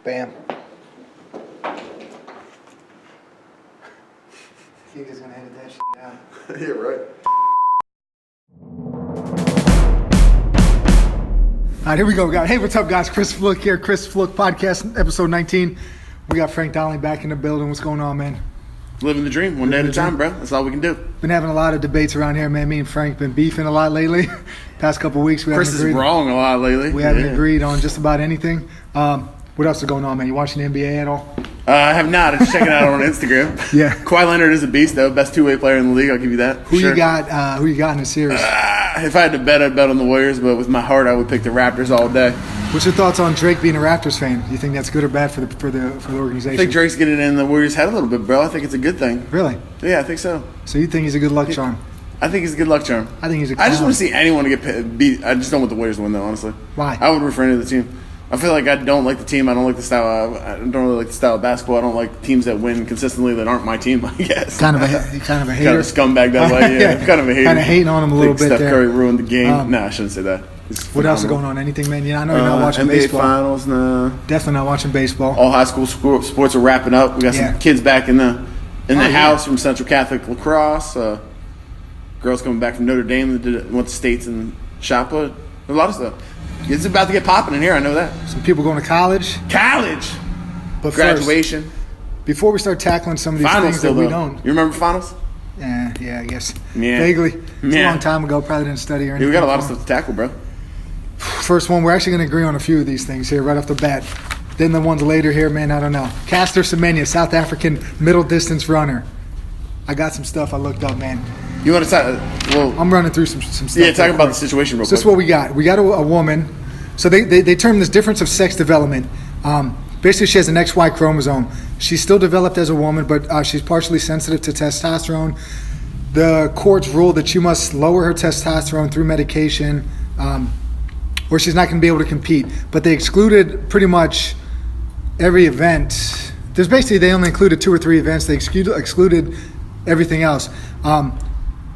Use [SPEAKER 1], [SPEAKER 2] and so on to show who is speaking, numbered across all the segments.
[SPEAKER 1] Bam. Fiegel's gonna edit that shit down.
[SPEAKER 2] Yeah, right.
[SPEAKER 1] All right, here we go, guys. Hey, what's up, guys? Chris Fluck here, Chris Fluck Podcast, episode 19. We got Frank Donley back in the building. What's going on, man?
[SPEAKER 2] Living the dream, one day at a time, bro. That's all we can do.
[SPEAKER 1] Been having a lot of debates around here, man. Me and Frank been beefing a lot lately. Past couple of weeks, we
[SPEAKER 2] Chris
[SPEAKER 1] haven't agreed.
[SPEAKER 2] is wrong a lot lately.
[SPEAKER 1] We haven't agreed on just about anything. What else is going on, man? You watching the NBA at all?
[SPEAKER 2] I have not. I'm just checking it out on Instagram.
[SPEAKER 1] Yeah.
[SPEAKER 2] Kawhi Leonard is a beast, though. Best two-way player in the league. I'll give you that.
[SPEAKER 1] Who you got in the series?
[SPEAKER 2] If I had to bet, I'd bet on the Warriors. But with my heart, I would pick the Raptors all day.
[SPEAKER 1] What's your thoughts on Drake being a Raptors fan? Do you think that's good or bad for the organization?
[SPEAKER 2] I think Drake's getting in the Warriors' head a little bit, bro. I think it's a good thing.
[SPEAKER 1] Really?
[SPEAKER 2] Yeah, I think so.
[SPEAKER 1] So you think he's a good luck charm?
[SPEAKER 2] I think he's a good luck charm.
[SPEAKER 1] I think he's a
[SPEAKER 2] I just want to see anyone to get beat. I just don't want the Warriors to win, though, honestly.
[SPEAKER 1] Why?
[SPEAKER 2] I would root for any of the team. I feel like I don't like the team. I don't like the style. I don't really like the style of basketball. I don't like teams that win consistently that aren't my team, I guess.
[SPEAKER 1] Kind of a hater.
[SPEAKER 2] Kind of a scumbag that way. Yeah, kind of a hater.
[SPEAKER 1] Kind of hating on him a little bit
[SPEAKER 2] Steph
[SPEAKER 1] there.
[SPEAKER 2] Curry ruined the game. I shouldn't say that.
[SPEAKER 1] What else is going on? Anything, man? Yeah, I know you're not watching
[SPEAKER 2] NBA
[SPEAKER 1] baseball.
[SPEAKER 2] Finals, no.
[SPEAKER 1] Definitely not watching baseball.
[SPEAKER 2] All high school sports are wrapping up. We got some kids back in the house from Central Catholic Lacrosse. Girls coming back from Notre Dame that went to states and shot put. A lot of stuff. It's about to get popping in here. I know that.
[SPEAKER 1] Some people going to college. But
[SPEAKER 2] graduation.
[SPEAKER 1] First, before we start tackling some of these
[SPEAKER 2] finals
[SPEAKER 1] things
[SPEAKER 2] still,
[SPEAKER 1] that we
[SPEAKER 2] though.
[SPEAKER 1] don't.
[SPEAKER 2] You remember finals?
[SPEAKER 1] Yeah, I guess.
[SPEAKER 2] Yeah.
[SPEAKER 1] Vaguely. It's a
[SPEAKER 2] Yeah.
[SPEAKER 1] long time ago. Probably didn't study or anything.
[SPEAKER 2] Yeah, we got a lot of stuff to tackle, bro.
[SPEAKER 1] First one, we're actually going to agree on a few of these things here right off the bat. Then the ones later here, man, I don't know. Caster Semenya, South African middle distance runner. I got some stuff I looked up, man.
[SPEAKER 2] You want to talk? Well,
[SPEAKER 1] I'm running through some stuff.
[SPEAKER 2] Yeah, talk about the situation real quick.
[SPEAKER 1] So this is what we got. We got a woman. So they term this difference of sex development. Basically, she has an XY chromosome. She's still developed as a woman, but she's partially sensitive to testosterone. The courts ruled that she must lower her testosterone through medication, or she's not going to be able to compete. But they excluded pretty much every event. They only included 2 or 3 events. They excluded everything else.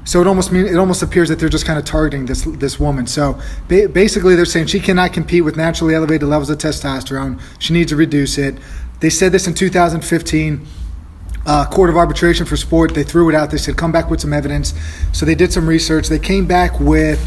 [SPEAKER 1] So it almost appears that they're just kind of targeting this woman. So basically, they're saying she cannot compete with naturally elevated levels of testosterone. She needs to reduce it. They said this in 2015. Court of Arbitration for Sport. They threw it out. They said, come back with some evidence. So they did some research. They came back with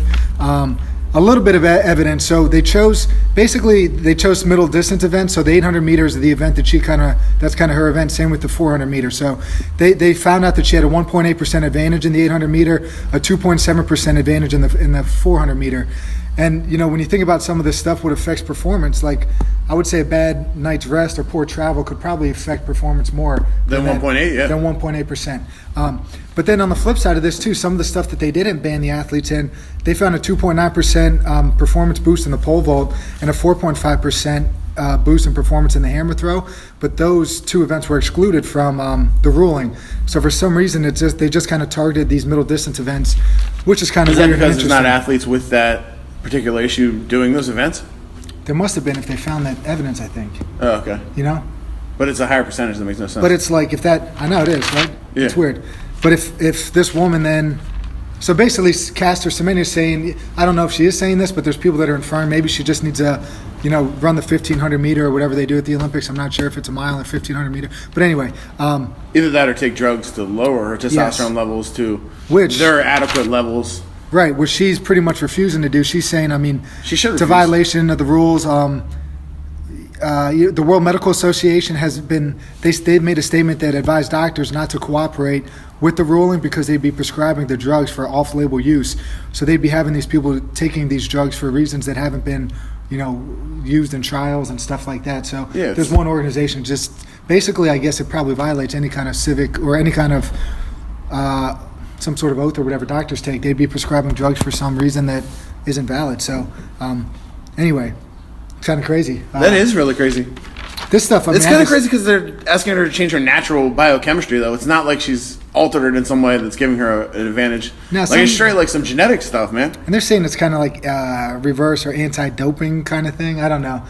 [SPEAKER 1] a little bit of evidence. So they chose middle distance events. So the 800 meters is the event that that's kind of her event. Same with the 400 meters. So they found out that she had a 1.8% advantage in the 800 meter, a 2.7% advantage in the 400 meter. And, when you think about some of this stuff, what affects performance, like I would say a bad night's rest or poor travel could probably affect performance more
[SPEAKER 2] than 1.8, yeah.
[SPEAKER 1] Than 1.8%. But then on the flip side of this, too, some of the stuff that they didn't ban the athletes in, they found a 2.9% performance boost in the pole vault and a 4.5% boost in performance in the hammer throw. But those 2 events were excluded from the ruling. So for some reason, they just kind of targeted these middle distance events, which is kind of weird.
[SPEAKER 2] Is that because there's not athletes with that particular issue doing those events?
[SPEAKER 1] There must have been if they found that evidence, I think.
[SPEAKER 2] Oh, okay.
[SPEAKER 1] But
[SPEAKER 2] it's a higher percentage. That makes no sense.
[SPEAKER 1] But it's like I know it is, right?
[SPEAKER 2] Yeah.
[SPEAKER 1] It's weird. But if this woman then, so basically Caster Semenya is saying, I don't know if she is saying this, but there's people that are inferring maybe she just needs to, run the 1,500 meter or whatever they do at the Olympics. I'm not sure if it's a mile or 1,500 meter. But anyway.
[SPEAKER 2] Either that or take drugs to lower her testosterone levels to their adequate levels.
[SPEAKER 1] Right, which she's pretty much refusing to do. She's saying,
[SPEAKER 2] she should
[SPEAKER 1] it's a violation of the rules. The World Medical Association has been, they've made a statement that advised doctors not to cooperate with the ruling because they'd be prescribing the drugs for off-label use. So they'd be having these people taking these drugs for reasons that haven't been, used in trials and stuff like that. So there's one organization just, basically I guess it probably violates any kind of civic or any kind of some sort of oath or whatever doctors take. They'd be prescribing drugs for some reason that isn't valid. So anyway, it's kind of crazy.
[SPEAKER 2] That is really crazy.
[SPEAKER 1] This stuff,
[SPEAKER 2] it's kind of crazy because they're asking her to change her natural biochemistry, though. It's not like she's altered it in some way that's giving her an advantage. It's straight like some genetic stuff, man. And
[SPEAKER 1] they're saying it's kind of like reverse or anti-doping kind of thing. I don't know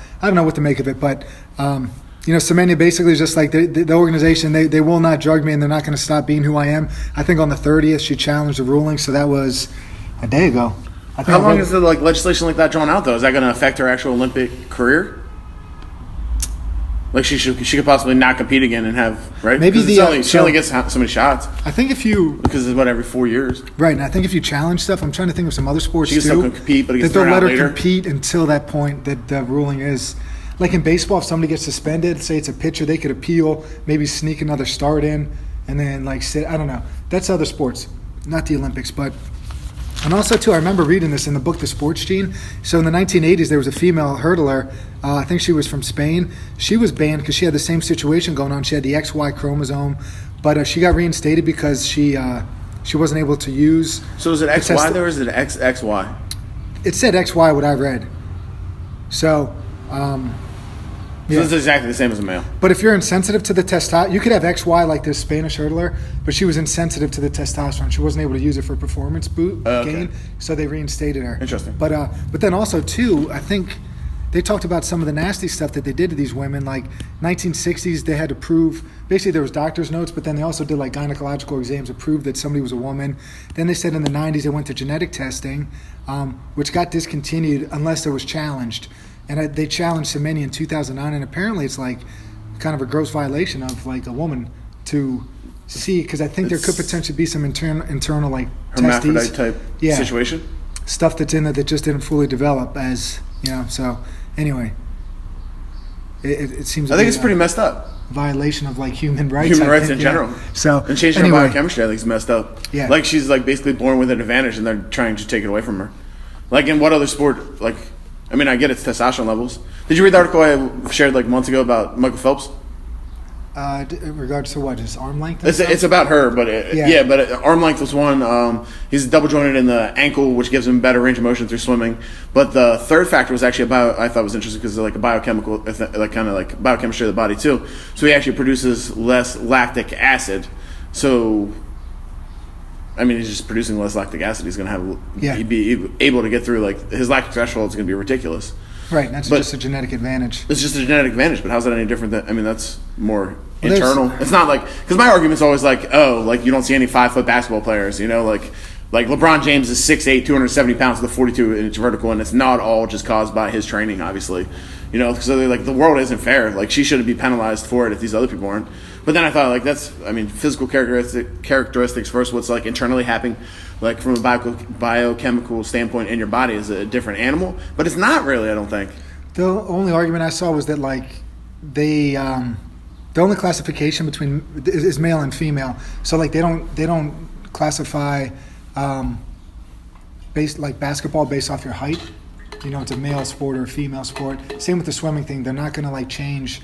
[SPEAKER 1] what to make of it, but Semenya basically is just like the organization, they will not drug me and they're not going to stop being who I am. I think on the 30th she challenged the ruling, so that was a day ago.
[SPEAKER 2] How long is the legislation like that drawn out, though? Is that going to affect her actual Olympic career? Like she could possibly not compete again and have right.
[SPEAKER 1] Maybe
[SPEAKER 2] she only gets so many shots.
[SPEAKER 1] I think if you
[SPEAKER 2] because it's every 4 years.
[SPEAKER 1] Right, and I think if you challenge stuff, I'm trying to think of some other sports
[SPEAKER 2] she can
[SPEAKER 1] too.
[SPEAKER 2] Still compete, but
[SPEAKER 1] that they'll let her compete until that point that the ruling is. Like in baseball, if somebody gets suspended, say it's a pitcher, they could appeal, maybe sneak another start in, and then like sit. I don't know. That's other sports, not the Olympics, but. And also, too, I remember reading this in the book, The Sports Gene. So in the 1980s, there was a female hurtler. I think she was from Spain. She was banned because she had the same situation going on. She had the XY chromosome, but she got reinstated because she wasn't able to use.
[SPEAKER 2] So is it XY there or is it XXY?
[SPEAKER 1] It said XY, what I read. So,
[SPEAKER 2] So it's exactly the same as a male.
[SPEAKER 1] But if you're insensitive to the testosterone, you could have XY like this Spanish hurdler, but she was insensitive to the testosterone. She wasn't able to use it for performance gain, so they reinstated her.
[SPEAKER 2] Interesting.
[SPEAKER 1] But then also too, I think they talked about some of the nasty stuff that they did to these women. Like 1960s, they had to prove. Basically, there was doctor's notes, but then they also did like gynecological exams to prove that somebody was a woman. Then they said in the 90s they went to genetic testing, which got discontinued unless it was challenged. And they challenged so many in 2009, and apparently it's like kind of a gross violation of like a woman to see, because I think there could potentially be some internal like
[SPEAKER 2] hermaphrodite type situation,
[SPEAKER 1] stuff that's in there that just didn't fully develop as So anyway, it seems.
[SPEAKER 2] I think it's pretty messed up.
[SPEAKER 1] Violation of like human rights.
[SPEAKER 2] Human rights in general.
[SPEAKER 1] So
[SPEAKER 2] and changing her biochemistry, I think is messed up.
[SPEAKER 1] Yeah.
[SPEAKER 2] Like she's like basically born with an advantage, and they're trying to take it away from her. Like in what other sport? Like. I mean, I get it's testosterone levels. Did you read the article I shared like months ago about Michael Phelps?
[SPEAKER 1] In regards to what, his arm length?
[SPEAKER 2] It's about her, but arm length was one. He's double jointed in the ankle, which gives him better range of motion through swimming. But the third factor was actually I thought was interesting because it's like a biochemical, like kind of like biochemistry of the body too. So he actually produces less lactic acid. So. I mean, he's just producing less lactic acid. He's going to have, he'd be able to get through, like, his lactic threshold is going to be ridiculous.
[SPEAKER 1] Right, that's just a genetic advantage.
[SPEAKER 2] It's just a genetic advantage, but how's that any different than, I mean, that's more internal. It's not like, because my argument's always like, you don't see any 5-foot basketball players, like LeBron James is 6'8", 270 pounds with a 42-inch vertical, and it's not all just caused by his training, obviously. So like the world isn't fair. Like she shouldn't be penalized for it if these other people aren't. But then I thought like physical characteristics versus what's like internally happening, like from a biochemical standpoint in your body is a different animal. But it's not really, I don't think.
[SPEAKER 1] The only argument I saw was that like the only classification between is male and female. So like they don't classify based like basketball based off your height. It's a male sport or a female sport. Same with the swimming thing. They're not going to like change.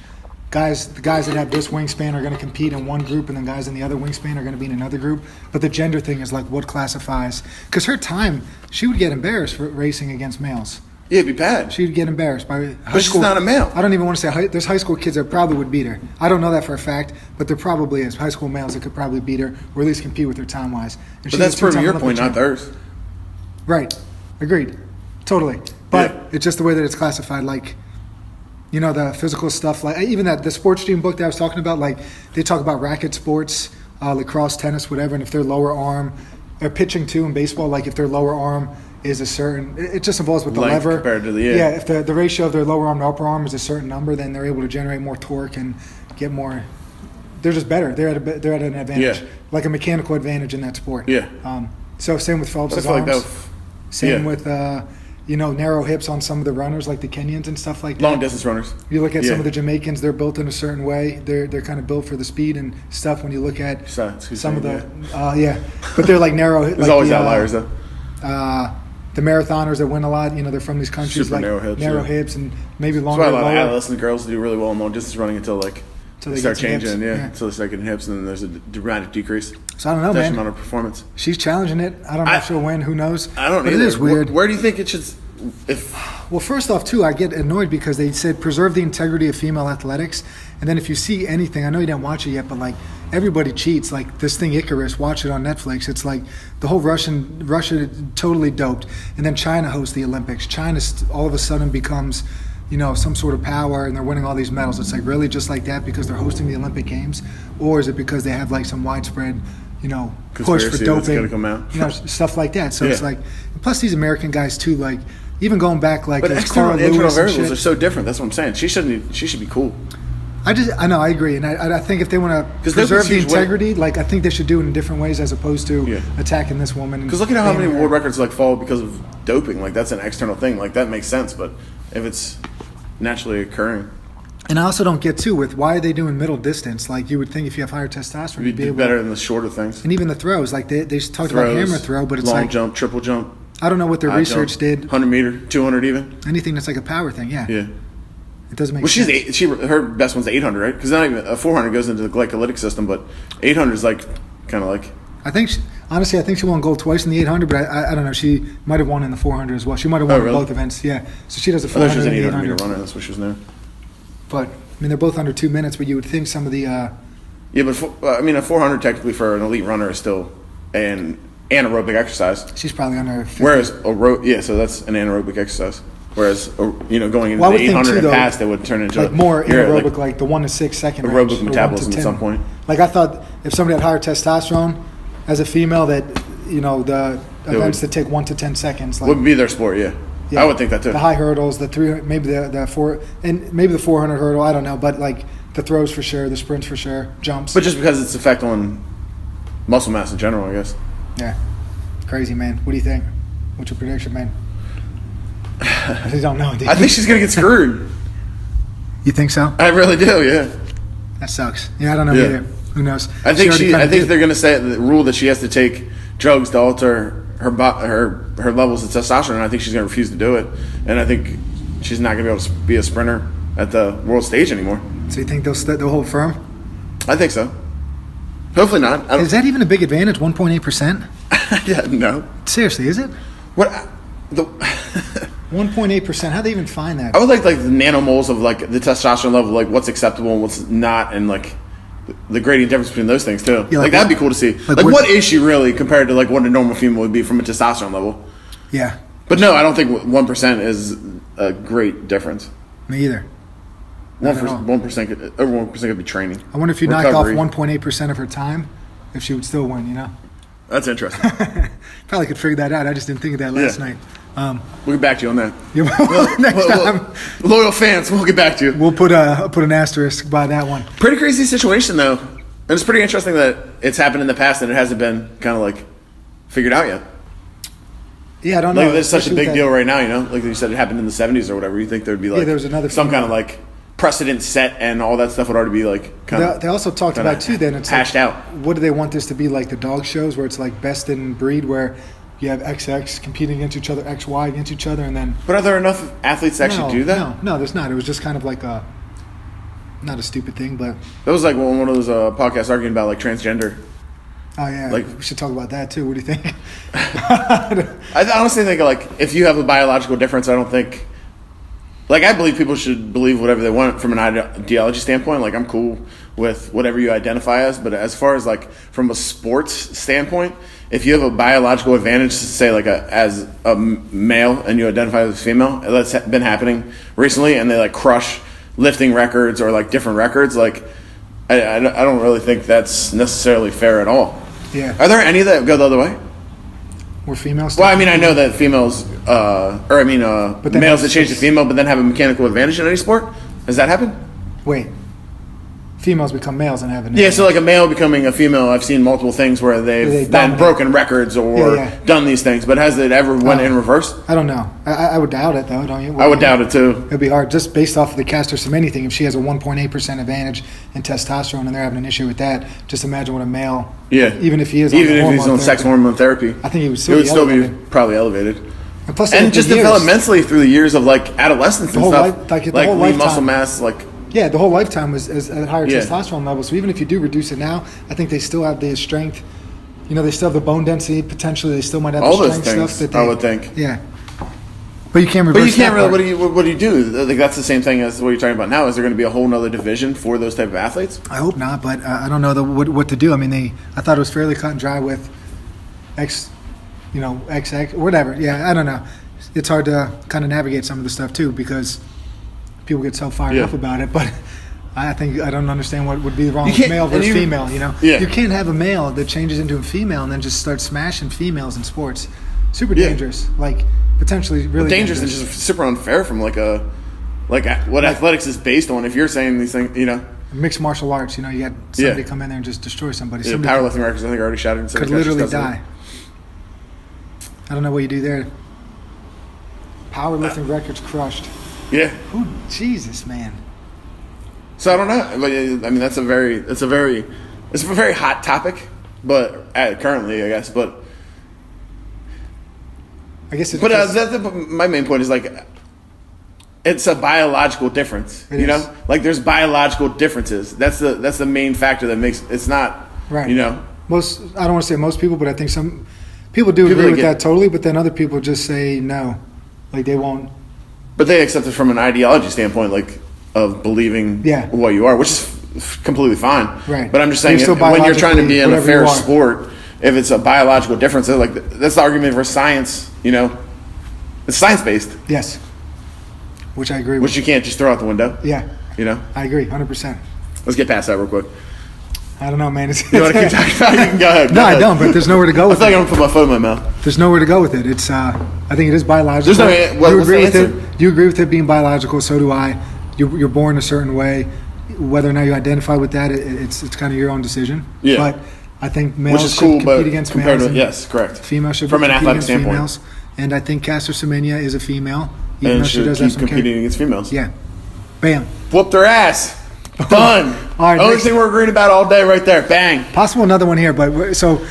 [SPEAKER 1] The guys that have this wingspan are going to compete in one group, and then guys in the other wingspan are going to be in another group. But the gender thing is like what classifies. Because her time, she would get embarrassed for racing against males.
[SPEAKER 2] Yeah, it'd be bad.
[SPEAKER 1] She'd get embarrassed by high
[SPEAKER 2] but
[SPEAKER 1] school.
[SPEAKER 2] She's not a male.
[SPEAKER 1] I don't even want to say there's high school kids that probably would beat her. I don't know that for a fact, but there probably is high school males that could probably beat her or at least compete with her time wise.
[SPEAKER 2] But that's proving your point, not theirs.
[SPEAKER 1] Right. Agreed. Totally. But it's just the way that it's classified. Like, the physical stuff. Like even the Sports Gene book that I was talking about. Like they talk about racket sports, lacrosse, tennis, whatever. And if their lower arm, or pitching too in baseball, like if their lower arm is a certain, it just involves with the
[SPEAKER 2] length
[SPEAKER 1] lever
[SPEAKER 2] compared to the
[SPEAKER 1] if the ratio of their lower arm to upper arm is a certain number, then they're able to generate more torque and get more. They're just better. They're at an advantage, like a mechanical advantage in that sport.
[SPEAKER 2] Yeah.
[SPEAKER 1] So same with Phelps' arms. Same with narrow hips on some of the runners, like the Kenyans and stuff like that.
[SPEAKER 2] Long distance runners.
[SPEAKER 1] You look at some of the Jamaicans; they're built in a certain way. They're kind of built for the speed and stuff. When you look at some of the but they're like narrow.
[SPEAKER 2] There's always outliers though.
[SPEAKER 1] The marathoners that win a lot, they're from these countries.
[SPEAKER 2] Super
[SPEAKER 1] like
[SPEAKER 2] narrow
[SPEAKER 1] hips and maybe longer.
[SPEAKER 2] That's why a lot of adolescent girls do really well in long distance running until they start changing, until they start getting hips, and then there's a dramatic decrease.
[SPEAKER 1] So I don't know, man.
[SPEAKER 2] Amount of performance.
[SPEAKER 1] She's challenging it. I don't know if she'll win. Who knows?
[SPEAKER 2] I don't know.
[SPEAKER 1] But it is weird.
[SPEAKER 2] Where do you think it should?
[SPEAKER 1] Well, first off, too, I get annoyed because they said preserve the integrity of female athletics, and then if you see anything, I know you didn't watch it yet, but like everybody cheats. Like this thing Icarus, watch it on Netflix. It's like the whole Russia totally doped, and then China hosts the Olympics. China all of a sudden becomes some sort of power, and they're winning all these medals. It's like really just like that because they're hosting the Olympic Games, or is it because they have like some widespread, push for doping,
[SPEAKER 2] come out.
[SPEAKER 1] Stuff like that. So it's like, plus these American guys too, like even going back like
[SPEAKER 2] but external and internal variables are so different. That's what I'm saying. She should be cool.
[SPEAKER 1] I know, I agree, and I think if they want to preserve the integrity, like I think they should do it in different ways as opposed to attacking this woman.
[SPEAKER 2] Because look at how many world records like fall because of doping. Like that's an external thing. Like that makes sense, but if it's naturally occurring.
[SPEAKER 1] And I also don't get too with why are they doing middle distance? Like you would think if you have higher testosterone, you'd be able
[SPEAKER 2] better than the shorter things.
[SPEAKER 1] And even the throws, like they talked about hammer throw, but it's
[SPEAKER 2] long
[SPEAKER 1] like
[SPEAKER 2] jump, triple jump.
[SPEAKER 1] I don't know what their research did.
[SPEAKER 2] 100 meter, 200 even.
[SPEAKER 1] Anything that's like a power thing, yeah.
[SPEAKER 2] Yeah.
[SPEAKER 1] It doesn't make sense.
[SPEAKER 2] Her best one's 800, right? Because not even a 400 goes into the glycolytic system, but 800 is like kind of like.
[SPEAKER 1] I think she won gold twice in the 800, but I don't know. She might have won in the 400 as well. She might have won in both events. Yeah, so she does a 400
[SPEAKER 2] she's an
[SPEAKER 1] and
[SPEAKER 2] 800 meter runner. That's what she was there.
[SPEAKER 1] But I mean, they're both under 2 minutes. But you would think some of the.
[SPEAKER 2] Yeah, but I mean, a 400 technically for an elite runner is still an anaerobic exercise.
[SPEAKER 1] She's probably under 50.
[SPEAKER 2] Whereas so that's an anaerobic exercise. Whereas, going into the 800 and past, it would turn into
[SPEAKER 1] like more aerobic, like the 1 to 6 second range.
[SPEAKER 2] Aerobic metabolism at some point.
[SPEAKER 1] Like I thought, if somebody had higher testosterone as a female, that the events that take 1 to 10 seconds
[SPEAKER 2] would be their sport. Yeah, I would think that too.
[SPEAKER 1] The high hurdles, the 300, maybe the 4, and maybe the 400 hurdle. I don't know, but like the throws for sure, the sprints for sure, jumps.
[SPEAKER 2] But just because its effect on muscle mass in general, I guess.
[SPEAKER 1] Yeah, crazy, man. What do you think? What's your prediction, man? I don't know.
[SPEAKER 2] I think she's gonna get screwed.
[SPEAKER 1] You think so?
[SPEAKER 2] I really do. Yeah.
[SPEAKER 1] That sucks. Yeah, I don't know either. Who knows?
[SPEAKER 2] I think they're gonna say the rule that she has to take drugs to alter her levels of testosterone. And I think she's gonna refuse to do it, and I think she's not gonna be able to be a sprinter at the world stage anymore.
[SPEAKER 1] So you think they'll hold firm?
[SPEAKER 2] I think so. Hopefully not.
[SPEAKER 1] Is that even a big advantage? 1.8%?
[SPEAKER 2] Yeah. No.
[SPEAKER 1] Seriously, is it?
[SPEAKER 2] What?
[SPEAKER 1] 1.8%. How'd they even find that?
[SPEAKER 2] I would like the nanomoles of like the testosterone level, like what's acceptable and what's not, and like the gradient difference between those things too. Yeah, like that'd be cool to see. Like what is she really compared to like what a normal female would be from a testosterone level?
[SPEAKER 1] Yeah.
[SPEAKER 2] But no, I don't think 1% is a great difference.
[SPEAKER 1] Me either.
[SPEAKER 2] 1% could be training.
[SPEAKER 1] I wonder if you knocked off 1.8% of her time, if she would still win.
[SPEAKER 2] That's interesting.
[SPEAKER 1] Probably could figure that out. I just didn't think of that last night.
[SPEAKER 2] We'll get back to you on that.
[SPEAKER 1] Next time.
[SPEAKER 2] Loyal fans, we'll get back to you.
[SPEAKER 1] We'll put an asterisk by that one.
[SPEAKER 2] Pretty crazy situation, though. And it's pretty interesting that it's happened in the past and it hasn't been kind of like figured out yet.
[SPEAKER 1] Yeah, I don't know.
[SPEAKER 2] Like, it's such a big deal right now, Like you said, it happened in the 70s or whatever. You think there would be like
[SPEAKER 1] there was another
[SPEAKER 2] some kind of like precedent set and all that stuff would already be like kind of.
[SPEAKER 1] They also talked about too. Then it's
[SPEAKER 2] hashed out.
[SPEAKER 1] What do they want this to be like? The dog shows where it's like best in breed, where you have XX competing against each other, XY against each other, and then.
[SPEAKER 2] But are there enough athletes to actually do that?
[SPEAKER 1] No, there's not. It was just kind of like not a stupid thing, but.
[SPEAKER 2] That was like one of those podcasts arguing about like transgender.
[SPEAKER 1] Oh yeah, we should talk about that too. What do you think?
[SPEAKER 2] I honestly think like if you have a biological difference, I don't think. Like, I believe people should believe whatever they want from an ideology standpoint. Like, I'm cool with whatever you identify as. But as far as, like, from a sports standpoint, if you have a biological advantage, say, like, as a male and you identify as a female, that's been happening recently, and they, like, crush lifting records or, like, different records, like, I don't really think that's necessarily fair at all.
[SPEAKER 1] Yeah.
[SPEAKER 2] Are there any that go the other way?
[SPEAKER 1] Were females?
[SPEAKER 2] Well, I mean, I know that females, males that change to female, but then have a mechanical advantage in any sport. Has that happened?
[SPEAKER 1] Wait, females become males and have an
[SPEAKER 2] advantage. Yeah, so like a male becoming a female, I've seen multiple things where they've then broken records or done these things. But has it ever went in reverse?
[SPEAKER 1] I don't know. I would doubt it though, don't you?
[SPEAKER 2] I would doubt it too.
[SPEAKER 1] It'd be hard just based off of the caster semen thing. If she has a 1.8% advantage in testosterone and they're having an issue with that, just imagine what a male.
[SPEAKER 2] Yeah.
[SPEAKER 1] Even if he is
[SPEAKER 2] on sex hormone therapy,
[SPEAKER 1] I think he would still
[SPEAKER 2] be probably elevated.
[SPEAKER 1] And plus,
[SPEAKER 2] just developmentally through the years of like adolescence and stuff, like lean muscle mass, like.
[SPEAKER 1] Yeah, the whole lifetime was at higher testosterone levels. So even if you do reduce it now, I think they still have the strength. They still have the bone density. Potentially, they still might have
[SPEAKER 2] all
[SPEAKER 1] the
[SPEAKER 2] those
[SPEAKER 1] strength
[SPEAKER 2] things.
[SPEAKER 1] stuff.
[SPEAKER 2] I would think.
[SPEAKER 1] Yeah, but you can't reverse.
[SPEAKER 2] But you can't really. What do you do? Like that's the same thing as what you're talking about now. Is there going to be a whole other division for those type of athletes?
[SPEAKER 1] I hope not, but I don't know what to do. I mean, I thought it was fairly cut and dry with XX, whatever. Yeah, I don't know. It's hard to kind of navigate some of the stuff too because people get so fired up about it, but I don't understand what would be wrong with male versus female. You can't have a male that changes into a female and then just start smashing females in sports. Super dangerous, like potentially really
[SPEAKER 2] dangerous and just super unfair from like a like what athletics is based on. If you're saying these things,
[SPEAKER 1] mixed martial arts, you got somebody come in there and just destroy somebody.
[SPEAKER 2] Yeah, powerlifting records, I think, already shattered.
[SPEAKER 1] Could literally die. I don't know what you do there. Powerlifting records crushed.
[SPEAKER 2] Yeah.
[SPEAKER 1] Ooh, Jesus, man.
[SPEAKER 2] So I don't know. But I mean, that's a very hot topic, but currently, I guess. But
[SPEAKER 1] I guess.
[SPEAKER 2] My main point is like, it's a biological difference. Like there's biological differences. That's the main factor that makes it's not right.
[SPEAKER 1] Most, I don't want to say most people, but I think some people do agree with that totally. But then other people just say no, like they won't.
[SPEAKER 2] But they accept it from an ideology standpoint, like of believing what you are, which is completely fine.
[SPEAKER 1] Right.
[SPEAKER 2] But I'm just saying, when you're trying to be in a fair sport, if it's a biological difference, like that's the argument for science. It's science based.
[SPEAKER 1] Yes. Which I agree with.
[SPEAKER 2] Which you can't just throw out the window.
[SPEAKER 1] Yeah. I agree, 100%.
[SPEAKER 2] Let's get past that real quick.
[SPEAKER 1] I don't know, man.
[SPEAKER 2] You want to keep talking about it? You can go ahead.
[SPEAKER 1] I don't, but there's nowhere to go with it.
[SPEAKER 2] I feel like I'm going to put my phone in my mouth.
[SPEAKER 1] There's nowhere to go with it. It's, I think it is biological.
[SPEAKER 2] There's no,
[SPEAKER 1] you agree with it? You agree with it being biological, so do I. You're born a certain way. Whether or not you identify with that, it's kind of your own decision.
[SPEAKER 2] Yeah.
[SPEAKER 1] But I think males should compete against males.
[SPEAKER 2] Yes, correct.
[SPEAKER 1] Females should
[SPEAKER 2] from an
[SPEAKER 1] compete
[SPEAKER 2] athletic
[SPEAKER 1] against
[SPEAKER 2] standpoint.
[SPEAKER 1] Females. And I think Caster Semenya is a female.
[SPEAKER 2] And should keep competing against females.
[SPEAKER 1] Yeah. Bam.
[SPEAKER 2] Whoop their ass. Done.
[SPEAKER 1] All right.
[SPEAKER 2] Only thing we're agreeing about all day right there. Bang.
[SPEAKER 1] Possible another one here, but so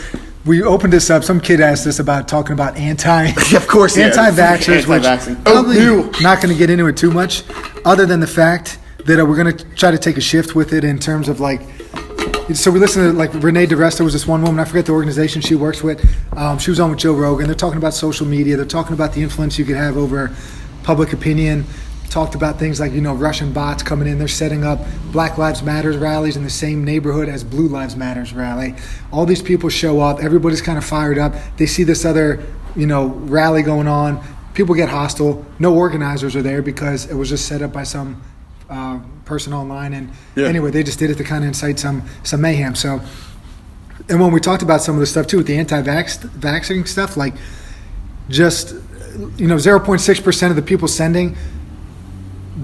[SPEAKER 1] we opened this up. Some kid asked us about talking about
[SPEAKER 2] of course,
[SPEAKER 1] anti-vaxxers, which probably not going to get into it too much, other than the fact that we're going to try to take a shift with it in terms of like. So we listened to like Renee DeResta was this one woman. I forget the organization she works with. She was on with Joe Rogan. They're talking about social media. They're talking about the influence you could have over public opinion. Talked about things like, Russian bots coming in. They're setting up Black Lives Matter rallies in the same neighborhood as Blue Lives Matter rally. All these people show up. Everybody's kind of fired up. They see this other, rally going on. People get hostile. No organizers are there because it was just set up by some person online. And anyway, they just did it to kind of incite some mayhem. So, and when we talked about some of the stuff too with the anti-vaxxing stuff, like just 0.6% of the people sending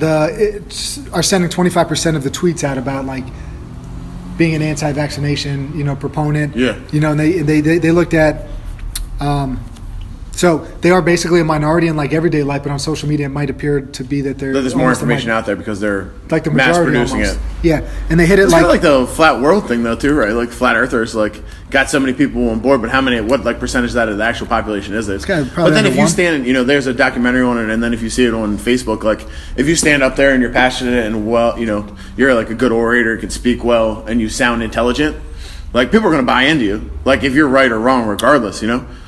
[SPEAKER 1] are sending 25% of the tweets out about like being an anti-vaccination proponent.
[SPEAKER 2] Yeah.
[SPEAKER 1] And they looked at so they are basically a minority in like everyday life, but on social media it might appear to be that there's
[SPEAKER 2] more information out there because they're
[SPEAKER 1] like the
[SPEAKER 2] mass
[SPEAKER 1] majority
[SPEAKER 2] producing
[SPEAKER 1] almost.
[SPEAKER 2] it.
[SPEAKER 1] Yeah, and they hit it
[SPEAKER 2] it's
[SPEAKER 1] like
[SPEAKER 2] kind of like the flat world thing though too, right? Like flat earthers like got so many people on board, but what like percentage of that of the actual population is it? But then if you stand, there's a documentary on it, and then if you see it on Facebook, like if you stand up there and you're passionate and you're like a good orator, can speak well, and you sound intelligent, like people are going to buy into you, like if you're right or wrong, regardless,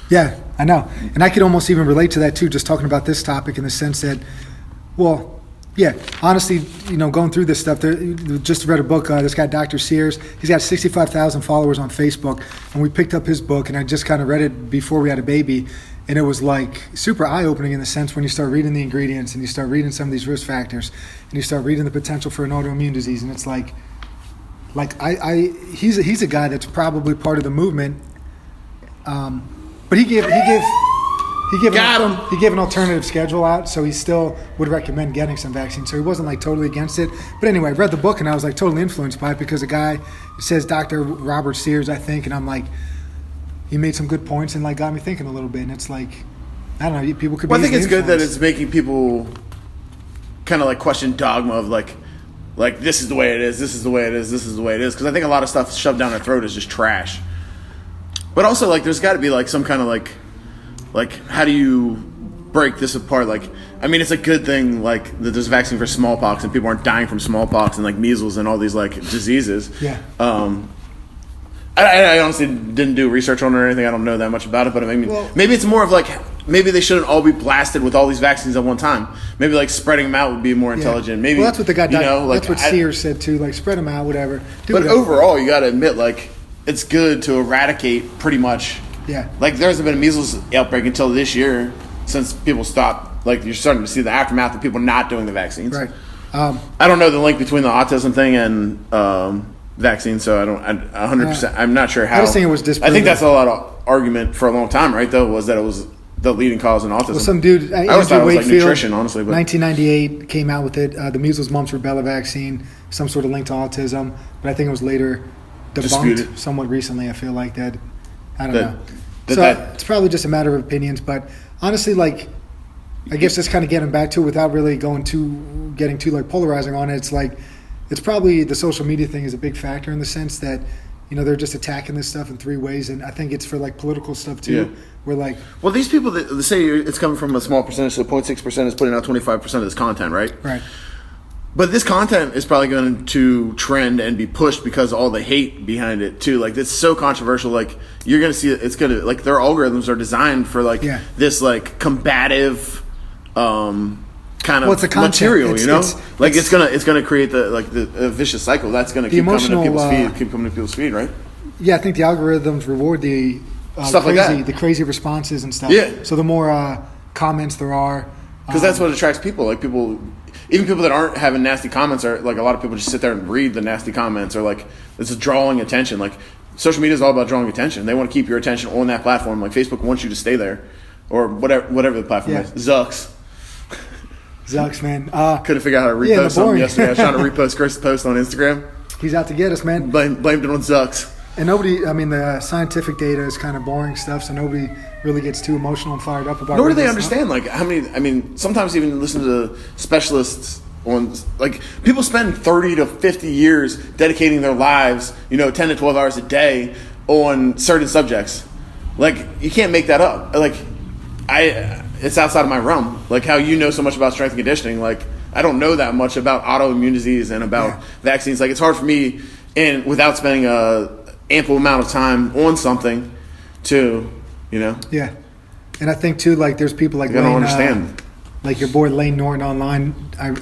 [SPEAKER 1] Yeah, I know. And I could almost even relate to that too, just talking about this topic in the sense that, honestly, going through this stuff, just read a book, this guy, Dr. Sears, he's got 65,000 followers on Facebook, and we picked up his book, and I just kind of read it before we had a baby, and it was like super eye-opening in the sense when you start reading the ingredients, and you start reading some of these risk factors, and you start reading the potential for an autoimmune disease, and it's like he's a guy that's probably part of the movement, but he gave an alternative schedule out, so he still would recommend getting some vaccine. So he wasn't like totally against it. But anyway, I read the book and I was like totally influenced by it because a guy, it says Dr. Robert Sears, I think, and I'm like, he made some good points and like got me thinking a little bit. And it's like, I don't know, people could be.
[SPEAKER 2] Well, I think it's good that it's making people kind of like question dogma of like this is the way it is, this is the way it is, this is the way it is. Because I think a lot of stuff shoved down their throat is just trash. But also, like, there's got to be, like, some kind of, like, how do you break this apart? Like, I mean, it's a good thing, like, that there's a vaccine for smallpox and people aren't dying from smallpox and, like, measles and all these, like, diseases.
[SPEAKER 1] Yeah.
[SPEAKER 2] I honestly didn't do research on it or anything. I don't know that much about it. But, I mean, maybe it's more of, like, maybe they shouldn't all be blasted with all these vaccines at one time. Maybe, like, spreading them out would be more intelligent. Maybe,
[SPEAKER 1] that's what the guy that's what Sears said, too. Like, spread them out, whatever.
[SPEAKER 2] Overall, you got to admit, like, it's good to eradicate pretty much.
[SPEAKER 1] Yeah.
[SPEAKER 2] Like, there hasn't been a measles outbreak until this year since people stopped. Like, you're starting to see the aftermath of people not doing the vaccines.
[SPEAKER 1] Right.
[SPEAKER 2] I don't know the link between the autism thing and vaccine, so I don't 100%. I'm not sure how.
[SPEAKER 1] I was thinking it was disproven.
[SPEAKER 2] I think that's a lot of argument for a long time, right, though, was that it was the leading cause in autism.
[SPEAKER 1] Well, some dude,
[SPEAKER 2] I always thought it was like
[SPEAKER 1] Wakefield,
[SPEAKER 2] nutrition, honestly. But
[SPEAKER 1] 1998 came out with it, the measles, mumps, rubella vaccine, some sort of link to autism. But I think it was later debunked
[SPEAKER 2] Disputed.
[SPEAKER 1] somewhat recently. I feel like that. I don't
[SPEAKER 2] That-
[SPEAKER 1] know.
[SPEAKER 2] that-
[SPEAKER 1] So
[SPEAKER 2] that-
[SPEAKER 1] it's probably just a matter of opinions. But honestly, like, I guess just kind of getting back to it without really getting too like polarizing on it. It's like, it's probably the social media thing is a big factor in the sense that, they're just attacking this stuff in three ways, and I think it's for like political stuff too.
[SPEAKER 2] Yeah.
[SPEAKER 1] Where like,
[SPEAKER 2] well, these people that say it's coming from a small percentage, so 0.6% is putting out 25% of this content, right?
[SPEAKER 1] right.
[SPEAKER 2] But this content is probably going to trend and be pushed because of all the hate behind it too. Like, it's so controversial. Like, you're going to see it's going to, like, their algorithms are designed for like this like combative kind of
[SPEAKER 1] Well, it's a content.
[SPEAKER 2] material,
[SPEAKER 1] It's
[SPEAKER 2] gonna create the vicious cycle that's gonna keep coming to people's feed, right?
[SPEAKER 1] Yeah, I think the algorithms reward the
[SPEAKER 2] Stuff like that.
[SPEAKER 1] the crazy responses and stuff.
[SPEAKER 2] Yeah.
[SPEAKER 1] So the more comments there are,
[SPEAKER 2] Because that's what attracts people. Like, even people that aren't having nasty comments are like, a lot of people just sit there and read the nasty comments, or like, it's drawing attention. Like, social media is all about drawing attention. They want to keep your attention on that platform. Like, Facebook wants you to stay there, or whatever the platform is.
[SPEAKER 1] Zucks, man.
[SPEAKER 2] Couldn't figure out how to repost something yesterday. I was trying to repost Chris' post on Instagram.
[SPEAKER 1] He's out to get us, man.
[SPEAKER 2] Blamed it on Zucks.
[SPEAKER 1] And the scientific data is kind of boring stuff, so nobody really gets too emotional and fired up about it.
[SPEAKER 2] Nor do they understand, like, how many, sometimes even listen to specialists on, like, people spend 30 to 50 years dedicating their lives, 10 to 12 hours a day on certain subjects. Like, you can't make that up. Like, it's outside of my realm. Like, how you know so much about strength and conditioning. Like, I don't know that much about autoimmune disease and about vaccines. Like, it's hard for me, and without spending a ample amount of time on something, to,
[SPEAKER 1] Yeah, and I think too, like, there's people like
[SPEAKER 2] I don't understand.
[SPEAKER 1] Like your boy Lane Norton online.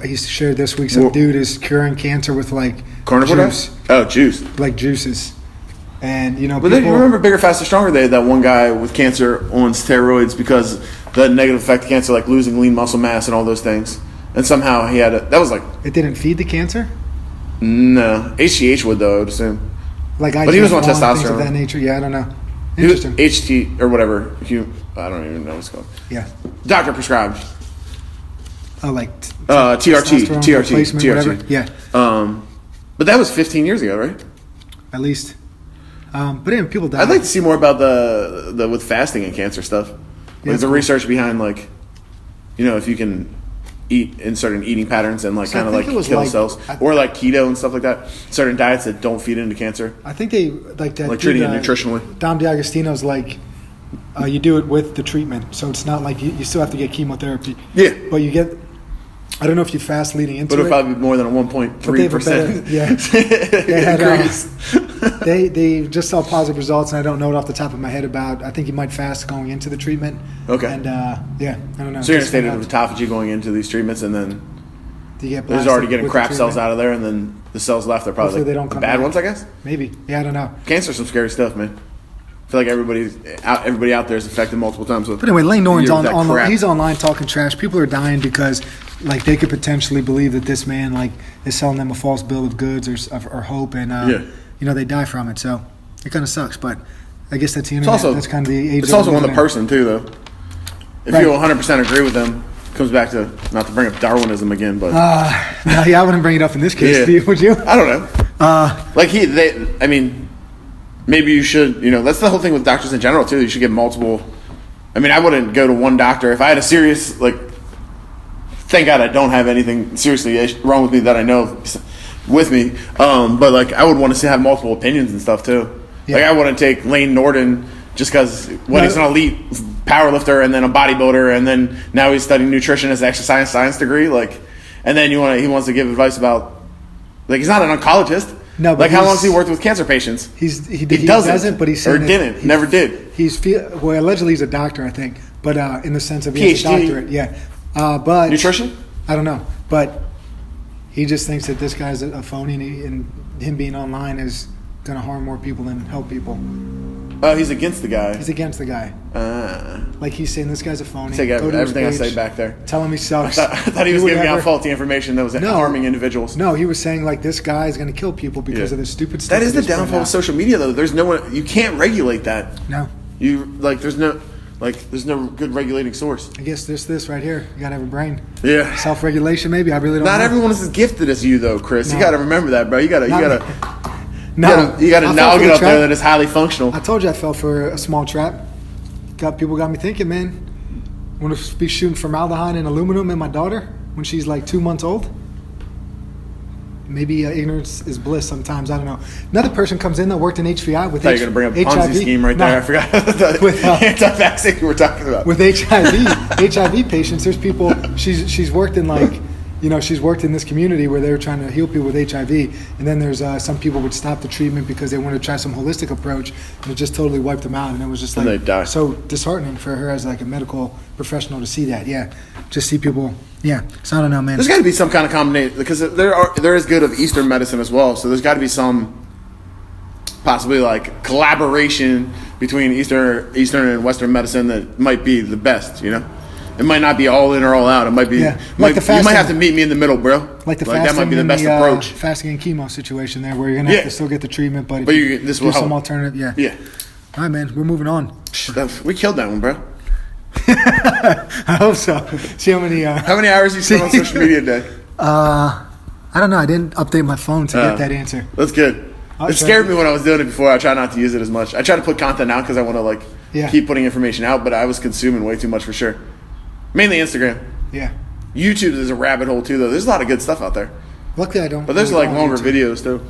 [SPEAKER 1] He shared this week some dude is curing cancer with like
[SPEAKER 2] carnivore
[SPEAKER 1] juice.
[SPEAKER 2] Oh, juice.
[SPEAKER 1] Like juices. And you
[SPEAKER 2] remember Bigger, Faster, Stronger? They had that one guy with cancer on steroids because the negative effect of cancer, like losing lean muscle mass and all those things. And somehow he had that was like,
[SPEAKER 1] it didn't feed the cancer?
[SPEAKER 2] No. HGH would, though, I would assume.
[SPEAKER 1] Like,
[SPEAKER 2] but he was on testosterone.
[SPEAKER 1] Things of that nature. Yeah, I don't know. Interesting.
[SPEAKER 2] HT or whatever. I don't even know what it's called.
[SPEAKER 1] Yeah.
[SPEAKER 2] Doctor prescribed.
[SPEAKER 1] Oh, like
[SPEAKER 2] TRT.
[SPEAKER 1] Whatever. Yeah.
[SPEAKER 2] But that was 15 years ago, right?
[SPEAKER 1] At least. But anyway, people die.
[SPEAKER 2] I'd like to see more about the with fasting and cancer stuff. Like the research behind, like, if you can eat in certain eating patterns and like kind of like kill cells, or like keto and stuff like that. Certain diets that don't feed into cancer.
[SPEAKER 1] I think they like that.
[SPEAKER 2] Like treating it nutritionally.
[SPEAKER 1] Dom DiAgostino's like, you do it with the treatment, so it's not like you still have to get chemotherapy.
[SPEAKER 2] Yeah,
[SPEAKER 1] but you get. I don't know if you fast leading into it.
[SPEAKER 2] But it'll probably be more than a 1.3%.
[SPEAKER 1] Yeah. They just saw positive results, and I don't know it off the top of my head about. I think you might fast going into the treatment.
[SPEAKER 2] Okay.
[SPEAKER 1] And I don't know.
[SPEAKER 2] So you're in a state of autophagy going into these treatments, and then there's already getting crap cells out of there, and then the cells left are probably
[SPEAKER 1] they don't
[SPEAKER 2] the
[SPEAKER 1] come
[SPEAKER 2] bad
[SPEAKER 1] back.
[SPEAKER 2] ones, I guess.
[SPEAKER 1] Maybe. Yeah, I don't know.
[SPEAKER 2] Cancer's some scary stuff, man. I feel like everybody out there is affected multiple times.
[SPEAKER 1] But anyway, Lane Norton's online. He's online talking trash. People are dying because, like, they could potentially believe that this man, like, is selling them a false bill of goods or hope, and they die from it. So it kind of sucks. But I guess that's the internet. That's kind of the age.
[SPEAKER 2] It's also on the person too, though. If you 100% agree with them, it comes back to, not to bring up Darwinism again, but
[SPEAKER 1] I wouldn't bring it up in this case. Steve, would you?
[SPEAKER 2] I don't know. Maybe you should, that's the whole thing with doctors in general, too. You should get multiple. I wouldn't go to one doctor. If I had a serious, thank God I don't have anything seriously wrong with me that I know with me. But, I would want to have multiple opinions and stuff, too. Yeah. I wouldn't take Lane Norton just because he's an elite power lifter and then a bodybuilder, and then now he's studying nutrition as an exercise science degree. And then he wants to give advice about, he's not an oncologist.
[SPEAKER 1] No, but
[SPEAKER 2] how long has he worked with cancer patients?
[SPEAKER 1] He doesn't, but he's saying
[SPEAKER 2] never did.
[SPEAKER 1] Allegedly he's a doctor, I think, but in the sense of
[SPEAKER 2] PhD.
[SPEAKER 1] He has a doctorate, yeah. But
[SPEAKER 2] nutrition?
[SPEAKER 1] I don't know, but he just thinks that this guy's a phony, and him being online is going to harm more people than help people.
[SPEAKER 2] Oh, he's against the guy.
[SPEAKER 1] He's against the guy. He's saying this guy's a phony.
[SPEAKER 2] Take everything I say back there.
[SPEAKER 1] Tell him he sucks.
[SPEAKER 2] I thought he was giving out faulty information that was harming individuals.
[SPEAKER 1] No, he was saying this guy is going to kill people because of this stupid stuff.
[SPEAKER 2] That is the downfall of social media, though. There's no one. You can't regulate that.
[SPEAKER 1] No.
[SPEAKER 2] There's no. Like, there's no good regulating source.
[SPEAKER 1] I guess this right here. You gotta have a brain.
[SPEAKER 2] Yeah.
[SPEAKER 1] Self-regulation, maybe. I really don't know.
[SPEAKER 2] Not everyone is as gifted as you, though, Chris.
[SPEAKER 1] No.
[SPEAKER 2] You gotta remember that, bro. You gotta
[SPEAKER 1] No.
[SPEAKER 2] you gotta
[SPEAKER 1] I fell
[SPEAKER 2] now
[SPEAKER 1] for
[SPEAKER 2] get
[SPEAKER 1] the
[SPEAKER 2] up there
[SPEAKER 1] trap.
[SPEAKER 2] that is highly functional.
[SPEAKER 1] I told you I fell for a small trap. People got me thinking, man. Want to be shooting formaldehyde and aluminum in my daughter when she's like 2 months old? Maybe ignorance is bliss sometimes. I don't know. Another person comes in that worked in HVI with
[SPEAKER 2] I thought you were going to bring up a Ponzi scheme right there. I forgot the
[SPEAKER 1] With,
[SPEAKER 2] anti-vaccine you were talking about.
[SPEAKER 1] With HIV patients, there's people, she's worked in like, she's worked in this community where they were trying to heal people with HIV. And then there's some people would stop the treatment because they wanted to try some holistic approach, and it just totally wiped them out. And it was just
[SPEAKER 2] And they
[SPEAKER 1] like
[SPEAKER 2] die.
[SPEAKER 1] so disheartening for her as like a medical professional to see that. Yeah. Just see people. Yeah. So I don't know, man.
[SPEAKER 2] There's got to be some kind of combination, because there is good of Eastern medicine as well. So there's got to be some possibly like collaboration between Eastern and Western medicine that might be the best. It might not be all in or all out. It might be.
[SPEAKER 1] Yeah.
[SPEAKER 2] You might have to meet me in the middle, bro.
[SPEAKER 1] Like
[SPEAKER 2] that might be the best approach.
[SPEAKER 1] Fasting and chemo situation there, where you're gonna have to still get the treatment, but
[SPEAKER 2] this will
[SPEAKER 1] do some
[SPEAKER 2] help.
[SPEAKER 1] alternative. Yeah.
[SPEAKER 2] Yeah.
[SPEAKER 1] All right, man. We're moving on.
[SPEAKER 2] We killed that one, bro.
[SPEAKER 1] I hope so. See how many.
[SPEAKER 2] How many hours you spend on social media a day?
[SPEAKER 1] I don't know. I didn't update my phone to get that answer.
[SPEAKER 2] That's good. It scared me when I was doing it before. I try not to use it as much. I try to put content out because I want to keep putting information out, but I was consuming way too much for sure. Mainly Instagram.
[SPEAKER 1] Yeah.
[SPEAKER 2] YouTube is a rabbit hole too, though. There's a lot of good stuff out there.
[SPEAKER 1] Luckily, I don't.
[SPEAKER 2] But there's
[SPEAKER 1] really
[SPEAKER 2] like
[SPEAKER 1] go on
[SPEAKER 2] longer
[SPEAKER 1] YouTube.
[SPEAKER 2] videos too.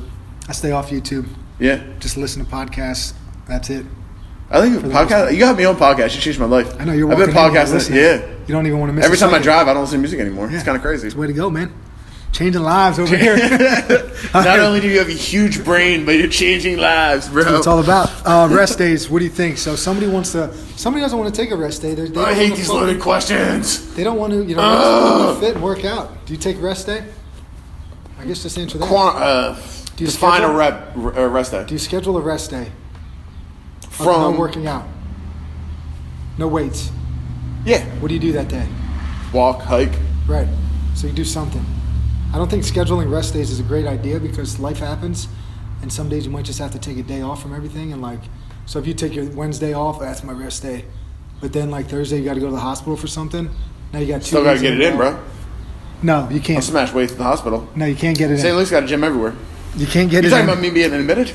[SPEAKER 1] I stay off YouTube.
[SPEAKER 2] Yeah.
[SPEAKER 1] Just listen to podcasts. That's it.
[SPEAKER 2] I think podcast. You got me on podcast. You changed my life.
[SPEAKER 1] I know you're.
[SPEAKER 2] I've been podcasting. Yeah.
[SPEAKER 1] You don't even want to miss.
[SPEAKER 2] Every
[SPEAKER 1] a
[SPEAKER 2] time I
[SPEAKER 1] second.
[SPEAKER 2] drive, I don't listen to music anymore.
[SPEAKER 1] Yeah.
[SPEAKER 2] It's kind of crazy.
[SPEAKER 1] It's the way to go, man. Changing lives over here.
[SPEAKER 2] Not only do you have a huge brain, but you're changing lives, bro.
[SPEAKER 1] That's what it's all about. Rest days. What do you think? So somebody doesn't want to take a rest day. They
[SPEAKER 2] I hate these loaded questions.
[SPEAKER 1] They don't want to, rest, fit and work out. Do you take a rest day? I guess just answer that. Do you
[SPEAKER 2] define
[SPEAKER 1] schedule-
[SPEAKER 2] a rest day.
[SPEAKER 1] Do you schedule a rest day?
[SPEAKER 2] From
[SPEAKER 1] no working out. No weights.
[SPEAKER 2] Yeah.
[SPEAKER 1] What do you do that day?
[SPEAKER 2] Walk, hike.
[SPEAKER 1] Right. So you do something. I don't think scheduling rest days is a great idea because life happens, and some days you might just have to take a day off from everything. And so if you take your Wednesday off, that's my rest day. But then Thursday you got to go to the hospital for something. Now you got 2
[SPEAKER 2] Still got to
[SPEAKER 1] days
[SPEAKER 2] get it in, bro.
[SPEAKER 1] No, you
[SPEAKER 2] I'll
[SPEAKER 1] can't.
[SPEAKER 2] smash weights in the hospital.
[SPEAKER 1] No, you can't get it
[SPEAKER 2] St.
[SPEAKER 1] in.
[SPEAKER 2] Luke's got a gym everywhere.
[SPEAKER 1] You can't get
[SPEAKER 2] You
[SPEAKER 1] it
[SPEAKER 2] talking
[SPEAKER 1] in.
[SPEAKER 2] about me being admitted?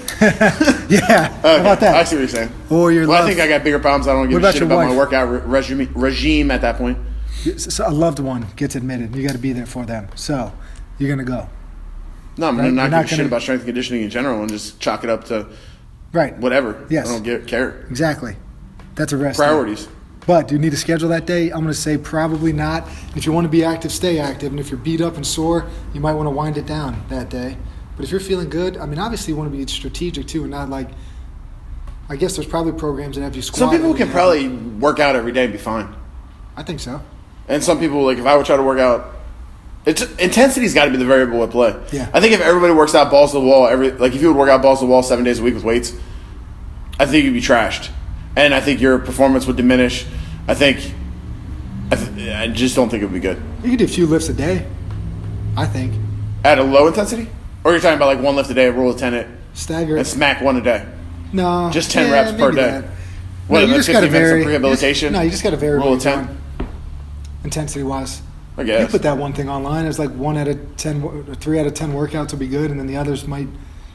[SPEAKER 1] Yeah. How about that?
[SPEAKER 2] I see what you're saying.
[SPEAKER 1] Or your
[SPEAKER 2] I think I got bigger problems. I don't give
[SPEAKER 1] What
[SPEAKER 2] a
[SPEAKER 1] about
[SPEAKER 2] shit
[SPEAKER 1] your
[SPEAKER 2] about my
[SPEAKER 1] wife?
[SPEAKER 2] workout regime at that point.
[SPEAKER 1] So a loved one gets admitted. You got to be there for them. So you're going to go.
[SPEAKER 2] No, I'm
[SPEAKER 1] Right?
[SPEAKER 2] not
[SPEAKER 1] You're
[SPEAKER 2] giving
[SPEAKER 1] not
[SPEAKER 2] a shit
[SPEAKER 1] gonna-
[SPEAKER 2] about strength and conditioning in general and just chalk it up to
[SPEAKER 1] Right.
[SPEAKER 2] whatever.
[SPEAKER 1] Yes.
[SPEAKER 2] I don't care.
[SPEAKER 1] Exactly. That's a rest day.
[SPEAKER 2] Priorities.
[SPEAKER 1] But do you need to schedule that day? I'm going to say probably not. If you want to be active, stay active. And if you're beat up and sore, you might want to wind it down that day. But if you're feeling good, obviously you want to be strategic too and not I guess there's probably programs that have you squat.
[SPEAKER 2] Some people
[SPEAKER 1] every
[SPEAKER 2] can
[SPEAKER 1] day.
[SPEAKER 2] probably work out every day and be fine.
[SPEAKER 1] I think so.
[SPEAKER 2] And some people, if I would try to work out, intensity's got to be the variable at play.
[SPEAKER 1] Yeah.
[SPEAKER 2] I think if everybody works out balls to the wall, if you would work out balls to the wall 7 days a week with weights, I think you'd be trashed. And I think your performance would diminish. I just don't think it would be good.
[SPEAKER 1] You could do a few lifts a day, I think.
[SPEAKER 2] At a low intensity? Or you're talking about one lift a day, rule of 10 it,
[SPEAKER 1] Stagger.
[SPEAKER 2] and smack one a day?
[SPEAKER 1] No.
[SPEAKER 2] Just 10 reps per
[SPEAKER 1] maybe
[SPEAKER 2] day.
[SPEAKER 1] that.
[SPEAKER 2] What,
[SPEAKER 1] No, you
[SPEAKER 2] like
[SPEAKER 1] just
[SPEAKER 2] 15
[SPEAKER 1] got to
[SPEAKER 2] minutes of
[SPEAKER 1] vary.
[SPEAKER 2] rehabilitation?
[SPEAKER 1] You just got to vary.
[SPEAKER 2] Rule
[SPEAKER 1] what
[SPEAKER 2] of
[SPEAKER 1] you're
[SPEAKER 2] 10?
[SPEAKER 1] doing, intensity-wise.
[SPEAKER 2] I guess.
[SPEAKER 1] You put that one thing online. It's 1 out of 10, or 3 out of 10 workouts will be good, and then the others might.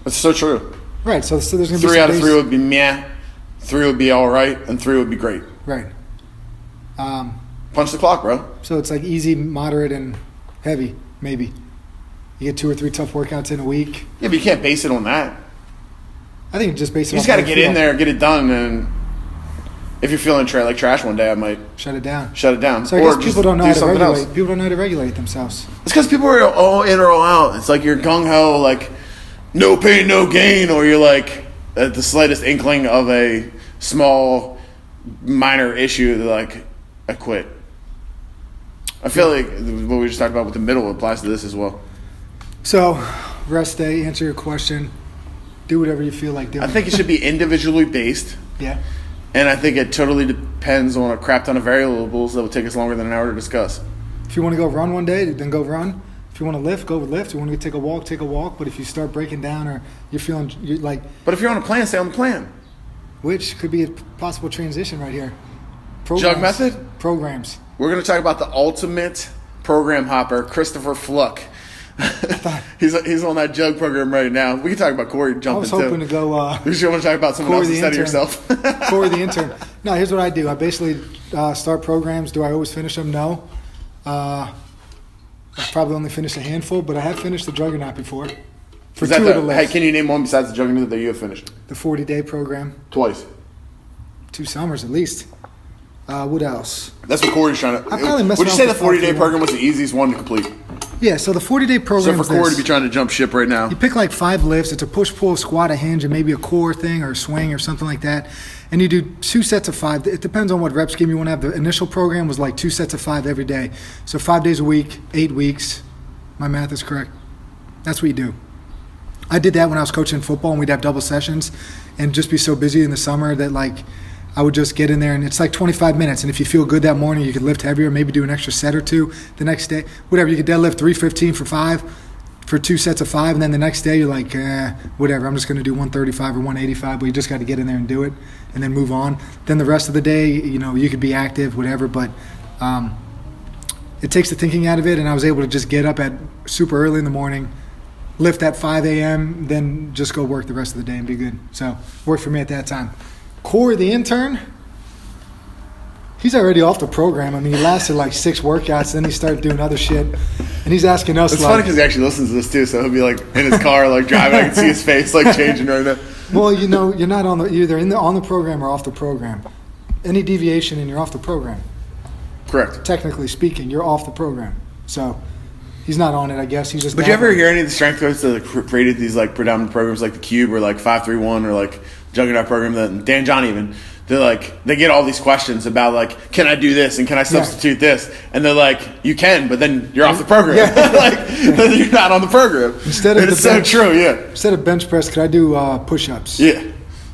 [SPEAKER 2] That's so true.
[SPEAKER 1] Right. So there's going to be
[SPEAKER 2] 3
[SPEAKER 1] some
[SPEAKER 2] out of
[SPEAKER 1] days-
[SPEAKER 2] 3 would be meh, 3 would be all right, and 3 would be great.
[SPEAKER 1] Right.
[SPEAKER 2] Punch the clock, bro.
[SPEAKER 1] So it's easy, moderate, and heavy. Maybe you get 2 or 3 tough workouts in a week.
[SPEAKER 2] Yeah, but you can't base it on that.
[SPEAKER 1] I think just based on.
[SPEAKER 2] You just got to get in there, get it done, and if you're feeling like trash one day, I might
[SPEAKER 1] Shut it down.
[SPEAKER 2] shut it down.
[SPEAKER 1] So I
[SPEAKER 2] or
[SPEAKER 1] guess
[SPEAKER 2] just
[SPEAKER 1] people don't know
[SPEAKER 2] do
[SPEAKER 1] how to
[SPEAKER 2] something
[SPEAKER 1] regulate.
[SPEAKER 2] else.
[SPEAKER 1] People don't know how to regulate themselves.
[SPEAKER 2] It's because people are all in or all out. It's like you're gung ho, no pain, no gain, or you're at the slightest inkling of a small, minor issue, they're I quit. I feel like what we just talked about with the middle applies to this as well.
[SPEAKER 1] So, rest day. Answer your question. Do whatever you feel like doing.
[SPEAKER 2] I think it should be individually based,
[SPEAKER 1] Yeah.
[SPEAKER 2] and I think it totally depends on a crap ton of variables that would take us longer than an hour to discuss.
[SPEAKER 1] If you want to go run one day, then go run. If you want to lift, go lift. If you want to take a walk, take a walk. But if you start breaking down or you're
[SPEAKER 2] But if you're on a plan, stay on the plan.
[SPEAKER 1] which could be a possible transition right here.
[SPEAKER 2] Jug method?
[SPEAKER 1] Programs.
[SPEAKER 2] We're going to talk about the ultimate program hopper, Christopher Fluck. he's on that jug program right now. We can talk about Corey jumping too.
[SPEAKER 1] I was hoping to go.
[SPEAKER 2] You just want to talk about someone else instead of yourself?
[SPEAKER 1] Corey the intern. No, here's what I do. I basically start programs. Do I always finish them? No. I've probably only finished a handful, but I have finished the Juggernaut before. For 2 of the lifts.
[SPEAKER 2] Hey, can you name one besides the Juggernaut that you have finished?
[SPEAKER 1] The 40-day program.
[SPEAKER 2] Twice.
[SPEAKER 1] 2 summers at least. What else?
[SPEAKER 2] That's what Corey's trying to.
[SPEAKER 1] I probably messed
[SPEAKER 2] Would you
[SPEAKER 1] around
[SPEAKER 2] say the
[SPEAKER 1] with
[SPEAKER 2] 40-day program was the easiest one to complete?
[SPEAKER 1] Yeah, so the 40-day program.
[SPEAKER 2] So for Corey to be trying to jump ship right now,
[SPEAKER 1] you pick like 5 lifts. It's a push, pull, squat, a hinge, and maybe a core thing or a swing or something like that. And you do 2 sets of 5. It depends on what rep scheme you want to have. The initial program was like 2 sets of 5 every day. So 5 days a week, 8 weeks. My math is correct. That's what you do. I did that when I was coaching football, and we'd have double sessions and just be so busy in the summer that like I would just get in there, and it's like 25 minutes. And if you feel good that morning, you could lift heavier, maybe do an extra set or 2 the next day. Whatever, you could deadlift 315 for 5, for 2 sets of 5, and then the next day you're like, whatever, I'm just going to do 135 or 185, but you just got to get in there and do it and then move on. Then the rest of the day, you could be active, whatever, but it takes the thinking out of it, and I was able to just get up at super early in the morning, lift at 5 a.m., then just go work the rest of the day and be good. So worked for me at that time. Corey, the intern, he's already off the program. I mean, he lasted like 6 workouts, then he started doing other shit, and he's asking us.
[SPEAKER 2] It's funny because he actually listens to this too, so he'll be like in his car, like driving. I can see his face like changing right now.
[SPEAKER 1] Well, you're not on either on the program or off the program. Any deviation and you're off the program.
[SPEAKER 2] Correct.
[SPEAKER 1] Technically speaking, you're off the program. So he's not on it, I guess. He's just.
[SPEAKER 2] But you ever hear any of the strength coaches that created these like predominant programs like the Cube or like 531 or like Juggernaut program, that Dan John even, they get all these questions about like, can I do this and can I substitute this? And they're like, you can, but then you're off the program. Yeah. You're not on the program. It's so true, yeah.
[SPEAKER 1] Instead of bench press, could I do push-ups?
[SPEAKER 2] Yeah.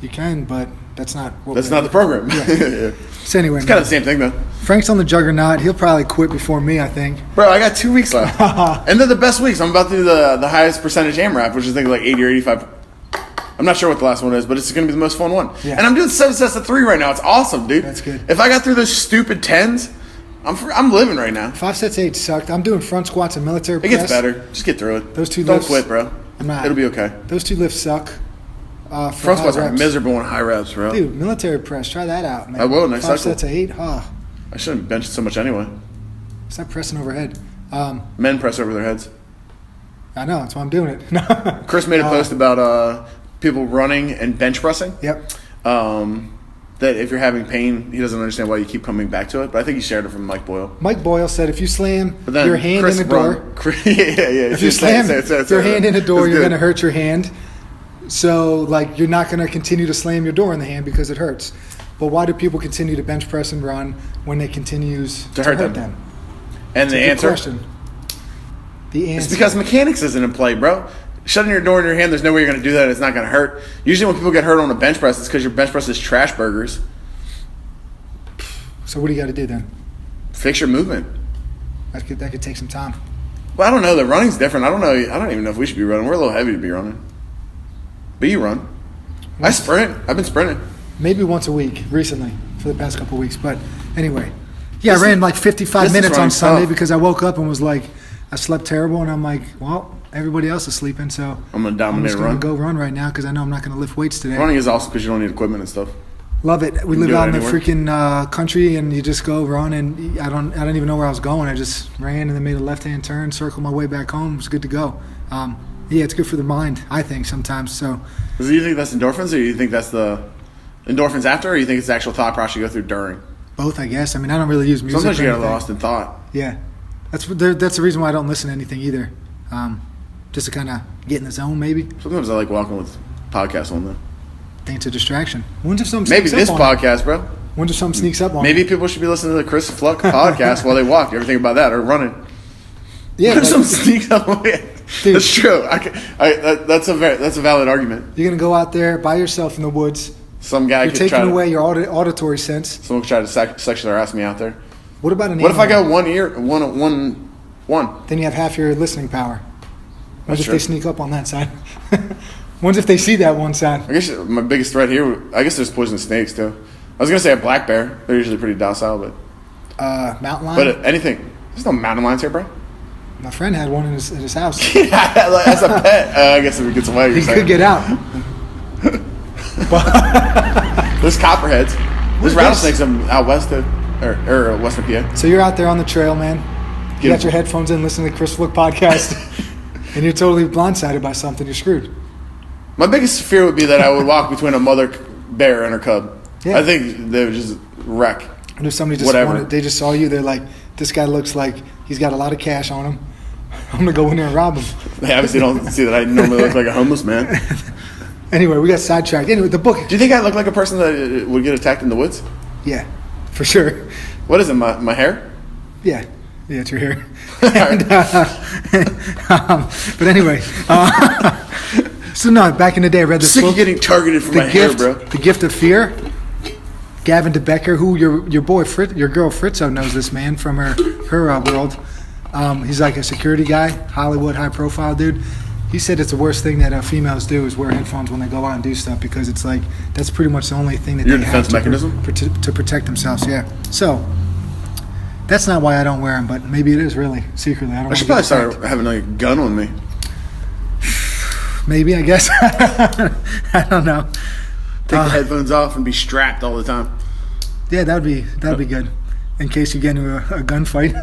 [SPEAKER 1] You can, but that's not
[SPEAKER 2] the program. Yeah.
[SPEAKER 1] So anyway,
[SPEAKER 2] it's kind of the same thing though.
[SPEAKER 1] Frank's on the Juggernaut. He'll probably quit before me, I think.
[SPEAKER 2] Bro, I got 2 weeks left. And they're the best weeks. I'm about to do the highest percentage AMRAP, which is I think like 80 or 85. I'm not sure what the last one is, but it's going to be the most fun one. Yeah. And I'm doing 7 sets of 3 right now. It's awesome, dude.
[SPEAKER 1] That's good.
[SPEAKER 2] If I got through those stupid 10s, I'm living right now.
[SPEAKER 1] 5 sets 8 sucked. I'm doing front squats and military press.
[SPEAKER 2] It gets better. Just get through it.
[SPEAKER 1] Those 2
[SPEAKER 2] Don't
[SPEAKER 1] lifts.
[SPEAKER 2] quit, bro.
[SPEAKER 1] I'm not.
[SPEAKER 2] It'll be okay.
[SPEAKER 1] Those 2 lifts suck.
[SPEAKER 2] Front squats are miserable in high reps, bro.
[SPEAKER 1] Dude, military press. Try that out, man.
[SPEAKER 2] I will next
[SPEAKER 1] 5
[SPEAKER 2] cycle.
[SPEAKER 1] sets of 8.
[SPEAKER 2] I shouldn't bench so much anyway.
[SPEAKER 1] Stop pressing overhead.
[SPEAKER 2] Men press over their heads.
[SPEAKER 1] I know. That's why I'm doing it.
[SPEAKER 2] Chris made a post about people running and bench pressing.
[SPEAKER 1] Yep.
[SPEAKER 2] That if you're having pain, he doesn't understand why you keep coming back to it. But I think he shared it from Mike Boyle.
[SPEAKER 1] Mike Boyle said if you slam
[SPEAKER 2] then
[SPEAKER 1] your hand in the door,
[SPEAKER 2] if
[SPEAKER 1] you slam your hand in the door, you're going to hurt your hand. So, like, you're not going to continue to slam your door in the hand because it hurts. But why do people continue to bench press and run when it continues to hurt them?
[SPEAKER 2] And the answer?
[SPEAKER 1] Question. The answer.
[SPEAKER 2] It's because mechanics isn't in play, bro. Shutting your door in your hand, there's no way you're going to do that. It's not going to hurt. Usually when people get hurt on a bench press, it's because your bench press is trash burgers.
[SPEAKER 1] So what do you got to do then?
[SPEAKER 2] Fix your movement.
[SPEAKER 1] That could take some time.
[SPEAKER 2] Well, I don't know. The running's different. I don't know. I don't even know if we should be running. We're a little heavy to be running. But you run. I sprint. I've been sprinting.
[SPEAKER 1] Maybe once a week recently for the past couple of weeks. But anyway, I ran like 55 minutes on Sunday because I woke up and was like, I slept terrible, and I'm like, well, everybody else is sleeping, so
[SPEAKER 2] I'm going to dominate a run.
[SPEAKER 1] I'm just going to go run right now because I know I'm not going to lift weights today.
[SPEAKER 2] Running is awesome because you don't need equipment and stuff.
[SPEAKER 1] Love it. We live out in the freaking country, and you just go run, and I don't even know where I was going. I just ran and then made a left-hand turn, circled my way back home. It was good to go. It's good for the mind, I think, sometimes. So,
[SPEAKER 2] do you think that's endorphins, or do you think that's the endorphins after, or do you think it's the actual thought process you go through during?
[SPEAKER 1] Both, I guess. I mean, I don't really use music.
[SPEAKER 2] Sometimes you get lost in thought.
[SPEAKER 1] Yeah. That's the reason why I don't listen to anything either. Just to kind of get in the zone, maybe.
[SPEAKER 2] Sometimes I like walking with podcasts on them.
[SPEAKER 1] I think it's a distraction. When's if something
[SPEAKER 2] maybe this podcast, bro.
[SPEAKER 1] When's if something sneaks up on
[SPEAKER 2] maybe people should be listening to the Chris Fluck podcast while they walk. You ever think about that? Or running?
[SPEAKER 1] Yeah.
[SPEAKER 2] What if something sneaks up on you? Dude, that's true. That's a valid argument.
[SPEAKER 1] You're gonna go out there by yourself in the woods.
[SPEAKER 2] Some guy.
[SPEAKER 1] You're taking away your auditory sense.
[SPEAKER 2] Someone could try to sexually harass me out there.
[SPEAKER 1] What about an?
[SPEAKER 2] What if I got one ear, one?
[SPEAKER 1] Then you have half your listening power. What if they sneak up on that side? What if they see that one side?
[SPEAKER 2] I guess my biggest threat here. I guess there's poisonous snakes too. I was gonna say a black bear. They're usually pretty docile, but
[SPEAKER 1] mountain lion.
[SPEAKER 2] but anything. There's no mountain lions here, bro.
[SPEAKER 1] My friend had one in his house.
[SPEAKER 2] As a pet. I guess if he gets away,
[SPEAKER 1] He could get out.
[SPEAKER 2] There's copperheads. There's rattlesnakes out west or western PA.
[SPEAKER 1] So you're out there on the trail, man. You got your headphones in, listening to the Chris Fluck Podcast, and you're totally blindsided by something. You're screwed.
[SPEAKER 2] My biggest fear would be that I would walk between a mother bear and her cub. Yeah. I think they would just wreck.
[SPEAKER 1] And if somebody just they just saw you, they're like, this guy looks like he's got a lot of cash on him. I'm going to go in there and rob him.
[SPEAKER 2] They obviously don't see that I normally look like a homeless man.
[SPEAKER 1] Anyway, we got sidetracked. Anyway, the book.
[SPEAKER 2] Do you think I look like a person that would get attacked in the woods?
[SPEAKER 1] Yeah, for sure.
[SPEAKER 2] What is it, my hair?
[SPEAKER 1] Yeah, it's your hair. And, but anyway, so no, back in the day, I read this book.
[SPEAKER 2] Sick of getting targeted for my hair, bro.
[SPEAKER 1] The Gift of Fear. Gavin DeBecker, who your boy your girl Fritzo knows this man from her world. He's like a security guy, Hollywood, high profile dude. He said it's the worst thing that females do is wear headphones when they go out and do stuff because it's like that's pretty much the only thing that
[SPEAKER 2] your
[SPEAKER 1] they
[SPEAKER 2] defense
[SPEAKER 1] have
[SPEAKER 2] mechanism
[SPEAKER 1] to protect themselves. Yeah. So that's not why I don't wear them, but maybe it is really secretly.
[SPEAKER 2] I should probably start having like a gun on me.
[SPEAKER 1] Maybe, I guess. I don't know.
[SPEAKER 2] Take the headphones off and be strapped all the time.
[SPEAKER 1] Yeah, that'd be good. In case you get into a gunfight,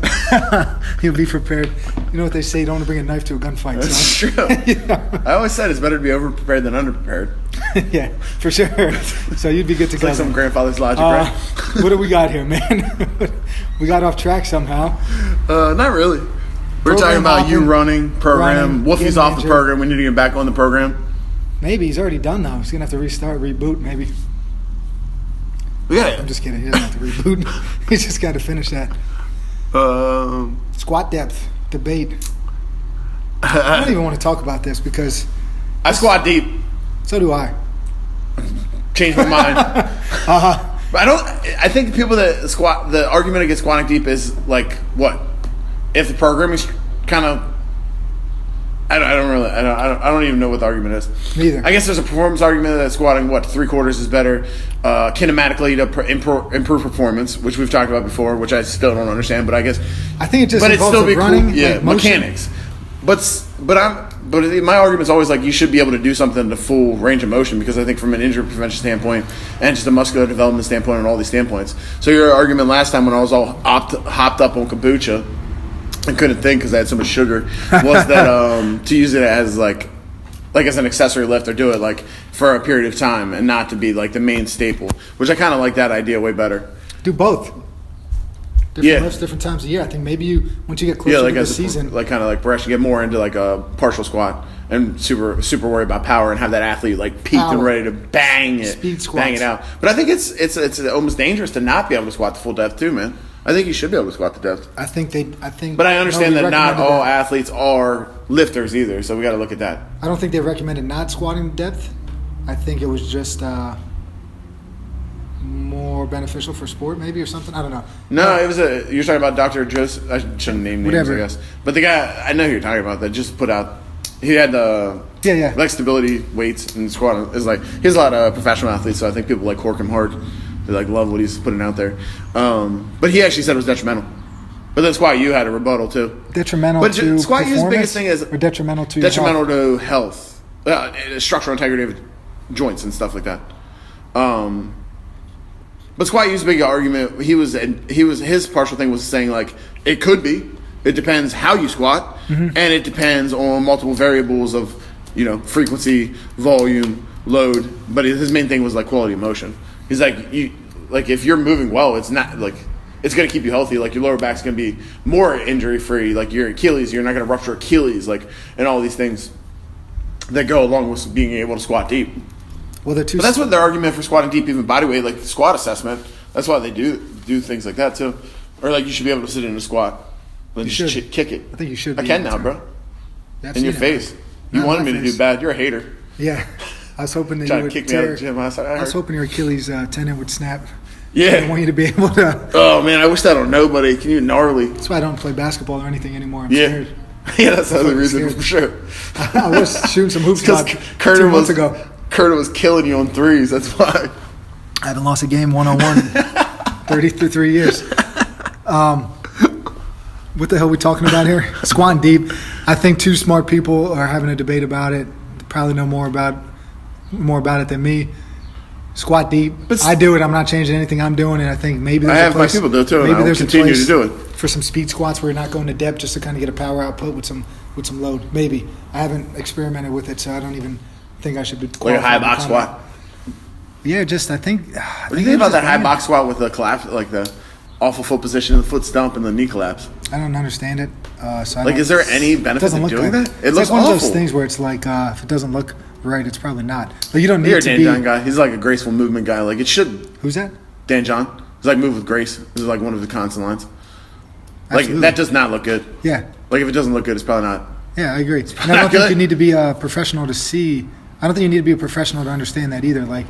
[SPEAKER 1] you'll be prepared. You know what they say? Don't want to bring a knife to a gunfight.
[SPEAKER 2] That's
[SPEAKER 1] so.
[SPEAKER 2] True. Yeah. I always said it's better to be over-prepared than under-prepared.
[SPEAKER 1] Yeah, for sure. So you'd be good to go.
[SPEAKER 2] Like some grandfather's logic, right?
[SPEAKER 1] What do we got here, man? We got off track somehow.
[SPEAKER 2] Not really. We're talking about you running, program. Wolfie's off the program. We need to get back on the program.
[SPEAKER 1] Maybe. He's already done, though. He's going to have to reboot, maybe.
[SPEAKER 2] Yeah.
[SPEAKER 1] I'm just kidding. He doesn't have to reboot. He's just got to finish that. Squat depth debate. I don't even want to talk about this because
[SPEAKER 2] I squat deep.
[SPEAKER 1] So do I.
[SPEAKER 2] Changed my mind. But I think people that squat, the argument against squatting deep is like what? If the programming's kind of, I don't even know what the argument is.
[SPEAKER 1] Neither.
[SPEAKER 2] I guess there's a performance argument that squatting 3/4 is better, kinematically to improve performance, which we've talked about before, which I still don't understand. But I guess
[SPEAKER 1] I think it just
[SPEAKER 2] but it'd still be
[SPEAKER 1] running,
[SPEAKER 2] cool. Yeah,
[SPEAKER 1] like
[SPEAKER 2] mechanics. But my argument is always like you should be able to do something to full range of motion because I think from an injury prevention standpoint and just a muscular development standpoint and all these standpoints. So your argument last time when I was all hopped up on kombucha and couldn't think because I had so much sugar was that to use it as like as an accessory lift or do it like for a period of time and not to be like the main staple, which I kind of like that idea way better.
[SPEAKER 1] Do both. Different lifts, different times a year. I think maybe once you get closer to the season,
[SPEAKER 2] like kind of like brush, get more into like a partial squat and super worry about power and have that athlete like peaked and ready to bang it, bang it out. But I think it's almost dangerous to not be able to squat the full depth too, man. I think you should be able to squat the depth.
[SPEAKER 1] I think.
[SPEAKER 2] But I understand that not all athletes are lifters either, so we got to look at that.
[SPEAKER 1] I don't think they recommended not squatting the depth. I think it was just more beneficial for sport, maybe, or something. I don't know.
[SPEAKER 2] No, it was you're talking about Dr. Joseph. I shouldn't name names, I guess. But the guy I know who you're talking about that just put out. He had like stability weights and squat. Is like he has a lot of professional athletes, so I think people like cork him hard. They like love what he's putting out there. But he actually said it was detrimental. But then Squat U had a rebuttal too.
[SPEAKER 1] Detrimental to
[SPEAKER 2] Squat U's biggest thing is
[SPEAKER 1] detrimental to
[SPEAKER 2] health, structural integrity of joints and stuff like that. But Squat U's big argument, his partial thing was saying like it could be. It depends how you squat, and it depends on multiple variables of frequency, volume, load. But his main thing was like quality of motion. He's like if you're moving well, it's not like it's going to keep you healthy. Like your lower back's going to be more injury free. Like your Achilles, you're not going to rupture Achilles. Like and all these things that go along with being able to squat deep.
[SPEAKER 1] Well,
[SPEAKER 2] but that's what their argument for squatting deep, even body weight, like the squat assessment. That's why they do things like that too. Or like you should be able to sit in a squat, then just kick it.
[SPEAKER 1] I think you should.
[SPEAKER 2] I can now, bro. In your face. You wanted me to do bad. You're a hater.
[SPEAKER 1] Yeah. I was hoping that
[SPEAKER 2] you would kick me out of the gym.
[SPEAKER 1] I was hoping your Achilles tendon would snap.
[SPEAKER 2] Yeah.
[SPEAKER 1] I want you to be able to.
[SPEAKER 2] Oh man, I wish that on nobody. Can you gnarly?
[SPEAKER 1] That's why I don't play basketball or anything anymore. I'm scared.
[SPEAKER 2] Yeah, that's the other reason for sure.
[SPEAKER 1] I was shooting some hoops months ago.
[SPEAKER 2] Curtis was killing you on threes. That's why.
[SPEAKER 1] I haven't lost a game 1-on-1 in 33 years. What the hell are we talking about here? Squatting deep. I think two smart people are having a debate about it. They probably know more about it than me. Squat deep. I do it. I'm not changing anything I'm doing, and I think maybe there's
[SPEAKER 2] a place, my people do it too, and I'll continue to do it
[SPEAKER 1] for some speed squats where you're not going to depth just to kind of get a power output with some load. Maybe I haven't experimented with it, so I don't even think I should be
[SPEAKER 2] like a high box squat.
[SPEAKER 1] Yeah, just I think.
[SPEAKER 2] What do you think about that high box squat with the collapse, like the awful foot position, the foot stump, and the knee collapse?
[SPEAKER 1] I don't understand it.
[SPEAKER 2] Is there any benefit to doing that?
[SPEAKER 1] It looks like one of those things where it's like if it doesn't look right, it's probably not. But you don't need
[SPEAKER 2] You're a
[SPEAKER 1] to
[SPEAKER 2] Dan
[SPEAKER 1] be.
[SPEAKER 2] John guy. He's like a graceful movement guy. Like it should.
[SPEAKER 1] Who's that?
[SPEAKER 2] Dan John. He's like move with grace. This is like one of the constant lines.
[SPEAKER 1] Absolutely.
[SPEAKER 2] Like that does not look good.
[SPEAKER 1] Yeah.
[SPEAKER 2] Like if it doesn't look good, it's probably not.
[SPEAKER 1] Yeah, I agree. And I don't think you need to be a professional to see. I don't think you need to be a professional to understand that either. Like,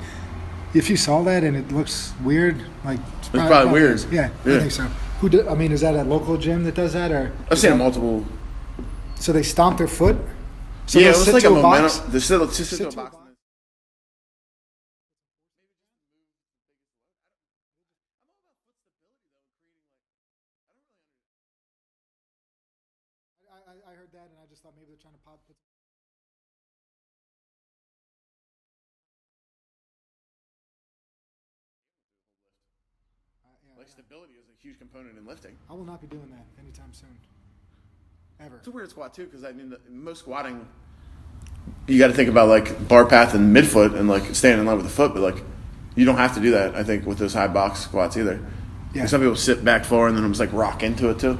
[SPEAKER 1] if you saw that and it looks weird, like
[SPEAKER 2] it's probably weird.
[SPEAKER 1] Yeah, I think so. Is that a local gym that does that, or
[SPEAKER 2] I've seen multiple.
[SPEAKER 1] So they stomp their foot. So
[SPEAKER 2] yeah, it was like a momentum.
[SPEAKER 1] Box.
[SPEAKER 2] They sit to a box.
[SPEAKER 1] I heard that, and I just thought maybe they're trying to pop.
[SPEAKER 2] Like stability is a huge component in lifting.
[SPEAKER 1] I will not be doing that anytime soon. Ever.
[SPEAKER 2] It's a weird squat too, because I mean, most squatting, you got to think about like bar path and midfoot and like staying in line with the foot, but like you don't have to do that. I think with those high box squats either. Yeah. Like some people sit back forward and then just like rock into it too.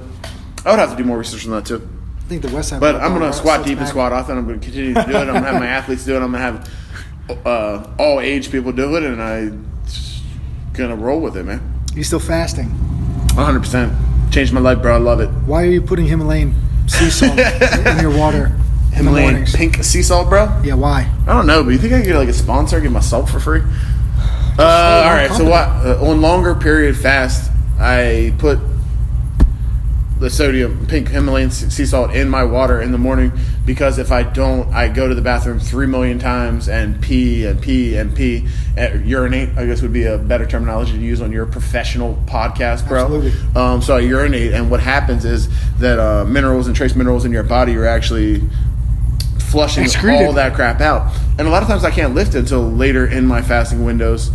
[SPEAKER 2] I would have to do more research on that too.
[SPEAKER 1] I think the West Side.
[SPEAKER 2] But I'm gonna squat deep and squat often. I'm gonna continue to do it. I'm gonna have my athletes do it. I'm gonna have all age people do it, and I'm gonna roll with it, man.
[SPEAKER 1] You still fasting?
[SPEAKER 2] 100%. Changed my life, bro. I love it.
[SPEAKER 1] Why are you putting Himalayan sea salt in your water in the mornings?
[SPEAKER 2] Pink sea salt, bro?
[SPEAKER 1] Yeah, why?
[SPEAKER 2] I don't know, but you think I could get like a sponsor, get my salt for free? All right, so what? On longer period fast, I put the sodium pink Himalayan sea salt in my water in the morning, because if I don't, I go to the bathroom 3 million times and pee and pee and pee. Urinate, I guess, would be a better terminology to use on your professional podcast, bro.
[SPEAKER 1] Absolutely.
[SPEAKER 2] So I urinate, and what happens is that minerals and trace minerals in your body are actually flushing all that crap out. And a lot of times I can't lift until later in my fasting windows.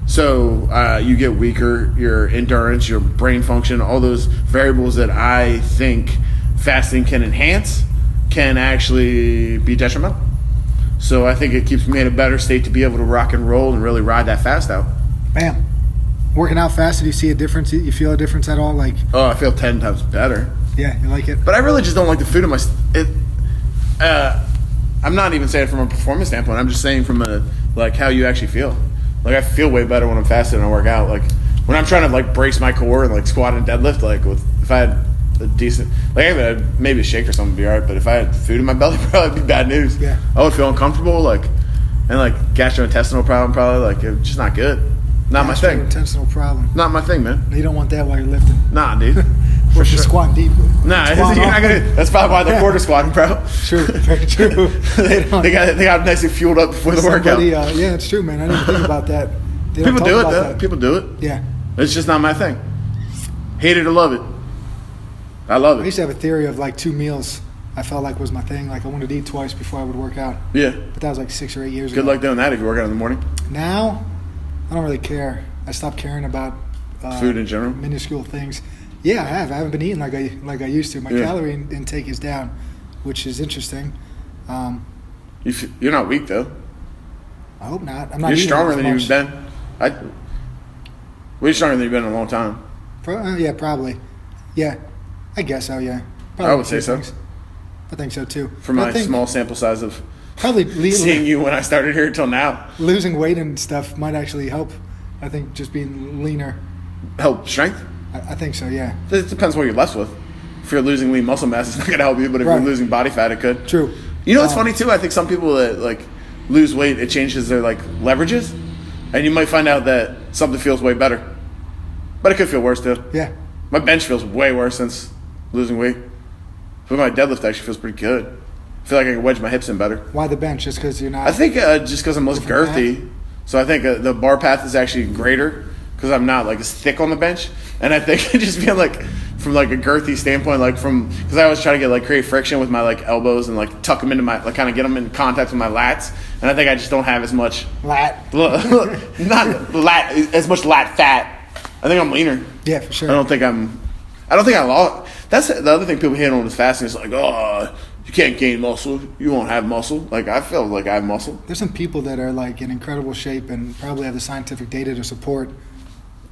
[SPEAKER 2] So you get weaker, your endurance, your brain function, all those variables that I think fasting can enhance can actually be detrimental. So I think it keeps me in a better state to be able to rock and roll and really ride that fast out.
[SPEAKER 1] Bam. Working out fast, do you see a difference? You feel a difference at all? Like,
[SPEAKER 2] oh, I feel 10 times better.
[SPEAKER 1] Yeah, you like it?
[SPEAKER 2] But I really just don't like the food in my... I'm not even saying it from a performance standpoint. I'm just saying from how you actually feel. Like, I feel way better when I'm fasted and I work out. Like, when I'm trying to, like, brace my core and, like, squat and deadlift, like, if I had a decent... Like, maybe a shake or something would be all right, but if I had food in my belly, probably it'd be bad news.
[SPEAKER 1] Yeah.
[SPEAKER 2] I would feel uncomfortable, like, and, like, gastrointestinal problem probably, like, it's just not good. Not my thing.
[SPEAKER 1] Gastrointestinal problem.
[SPEAKER 2] Not my thing, man.
[SPEAKER 1] You don't want that while you're lifting.
[SPEAKER 2] Nah, dude.
[SPEAKER 1] Or if you're squatting deep.
[SPEAKER 2] Nah, you're not gonna... That's probably why they're quarter squatting, bro.
[SPEAKER 1] True, very true.
[SPEAKER 2] they got nicely fueled up before the workout.
[SPEAKER 1] Yeah, it's true, man. I didn't think about that.
[SPEAKER 2] People do it, though. People do it.
[SPEAKER 1] Yeah.
[SPEAKER 2] It's just not my thing. Hate it or love it. I love it.
[SPEAKER 1] I used to have a theory of like 2 meals I felt like was my thing. Like I wanted to eat twice before I would work out.
[SPEAKER 2] Yeah.
[SPEAKER 1] But that was like 6 or 8 years ago.
[SPEAKER 2] Good luck doing that if you work out in the morning.
[SPEAKER 1] Now, I don't really care. I stopped caring about
[SPEAKER 2] food in general.
[SPEAKER 1] Minuscule things. Yeah, I have. I haven't been eating like I used to. My calorie intake is down, which is interesting.
[SPEAKER 2] You're not weak though.
[SPEAKER 1] I hope not. I'm not.
[SPEAKER 2] You're stronger than you've been. Way stronger than you've been in a long time.
[SPEAKER 1] Yeah, probably. Yeah, I guess so. Yeah,
[SPEAKER 2] probably I would say so.
[SPEAKER 1] Things. I think so too.
[SPEAKER 2] From my small sample size of
[SPEAKER 1] probably
[SPEAKER 2] seeing you when I started here till now,
[SPEAKER 1] losing weight and stuff might actually help. I think just being leaner.
[SPEAKER 2] Help strength?
[SPEAKER 1] I think so, yeah.
[SPEAKER 2] It depends what you're left with. If you're losing lean muscle mass, it's not going to help you, but if you're losing body fat, it could.
[SPEAKER 1] True.
[SPEAKER 2] You know what's funny, too? I think some people that, like, lose weight, it changes their, like, leverages. And you might find out that something feels way better. But it could feel worse, too.
[SPEAKER 1] Yeah.
[SPEAKER 2] My bench feels way worse since losing weight. But my deadlift actually feels pretty good. I feel like I can wedge my hips in better.
[SPEAKER 1] Why the bench? Just because you're not...
[SPEAKER 2] I think just because I'm less girthy. So I think the bar path is actually greater because I'm not like as thick on the bench. And I think just being like from like a girthy standpoint, like because I always try to get like create friction with my like elbows and like tuck them into my like kind of get them in contact with my lats. And I think I just don't have as much
[SPEAKER 1] Lat.
[SPEAKER 2] not lat as much lat fat. I think I'm leaner.
[SPEAKER 1] Yeah, for sure.
[SPEAKER 2] I don't think I lost. That's the other thing people hate on with fasting. It's like, oh, you can't gain muscle. You won't have muscle. Like, I feel like I have muscle.
[SPEAKER 1] There's some people that are like in incredible shape and probably have the scientific data to support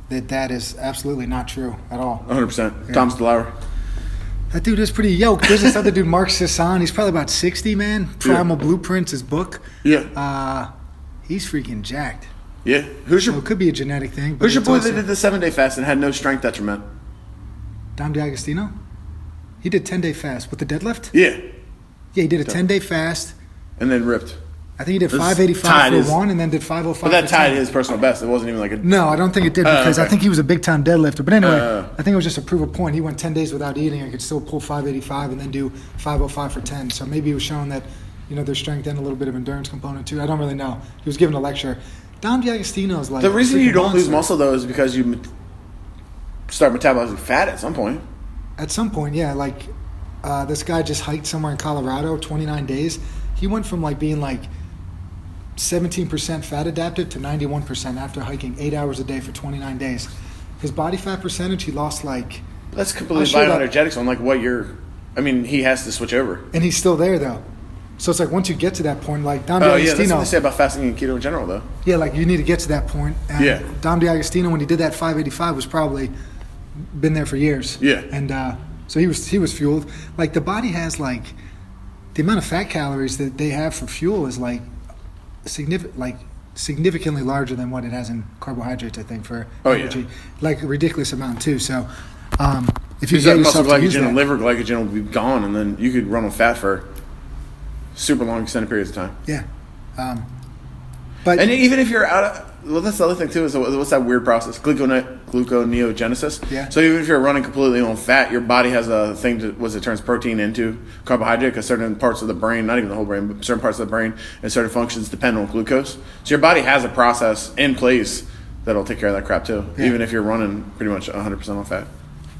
[SPEAKER 1] that is absolutely not true at all.
[SPEAKER 2] 100%. Yeah. Tom Stallauer.
[SPEAKER 1] That dude is pretty yoked. There's this other dude, Mark Sisson. He's probably about 60, man. Primal Blueprints, his book.
[SPEAKER 2] Yeah.
[SPEAKER 1] He's freaking jacked.
[SPEAKER 2] Yeah.
[SPEAKER 1] It could be a genetic thing.
[SPEAKER 2] Who's your boy that did the 7-day fast and had no strength detriment?
[SPEAKER 1] Dom DiAgostino? He did 10-day fast with the deadlift?
[SPEAKER 2] Yeah.
[SPEAKER 1] Yeah, he did a 10-day fast.
[SPEAKER 2] And then ripped.
[SPEAKER 1] I think he did 585 for one and then did 505
[SPEAKER 2] But that
[SPEAKER 1] for
[SPEAKER 2] tied
[SPEAKER 1] 10.
[SPEAKER 2] his personal best. It wasn't even like a...
[SPEAKER 1] No, I don't think it did because
[SPEAKER 2] okay.
[SPEAKER 1] I think he was a big-time deadlifter. But anyway, I think it was just a proof of point. He went 10 days without eating and could still pull 585 and then do 505 for 10. So maybe he was showing that, there's strength and a little bit of endurance component too. I don't really know. He was giving a lecture. Dom DiAgostino is like...
[SPEAKER 2] The reason you don't lose muscle, though, is because you start metabolizing fat at some point.
[SPEAKER 1] At some point, yeah. Like, this guy just hiked somewhere in Colorado, 29 days. He went from, like, being, like, 17% fat adapted to 91% after hiking 8 hours a day for 29 days. His body fat percentage, he lost, like...
[SPEAKER 2] That's completely bioenergetics on, like, what you're... I mean, he has to switch over.
[SPEAKER 1] And he's still there, though. So it's like once you get to that point, like Dom DiAgostino...
[SPEAKER 2] Oh, yeah, that's what they say about fasting and keto in general, though.
[SPEAKER 1] Yeah, like you need to get to that point. And
[SPEAKER 2] yeah.
[SPEAKER 1] Dom DiAgostino, when he did that 585, was probably been there for years.
[SPEAKER 2] Yeah.
[SPEAKER 1] And so he was fueled. Like the body has like... The amount of fat calories that they have for fuel is like significantly larger than what it has in carbohydrates, I think, for energy. Yeah. Like a ridiculous amount, too. So if you get yourself to use that...
[SPEAKER 2] Muscle glycogen and liver glycogen will be gone, and then you could run on fat for... super long extended periods of time.
[SPEAKER 1] Yeah. But
[SPEAKER 2] even if you're out of... Well, that's the other thing, too, is what's that weird process? Gluconeogenesis.
[SPEAKER 1] Yeah.
[SPEAKER 2] So even if you're running completely on fat, your body has a thing it turns protein into carbohydrate because certain parts of the brain, not even the whole brain, but certain parts of the brain and certain functions depend on glucose. So your body has a process in place that'll take care of that crap, too, even if you're running pretty much 100% on fat.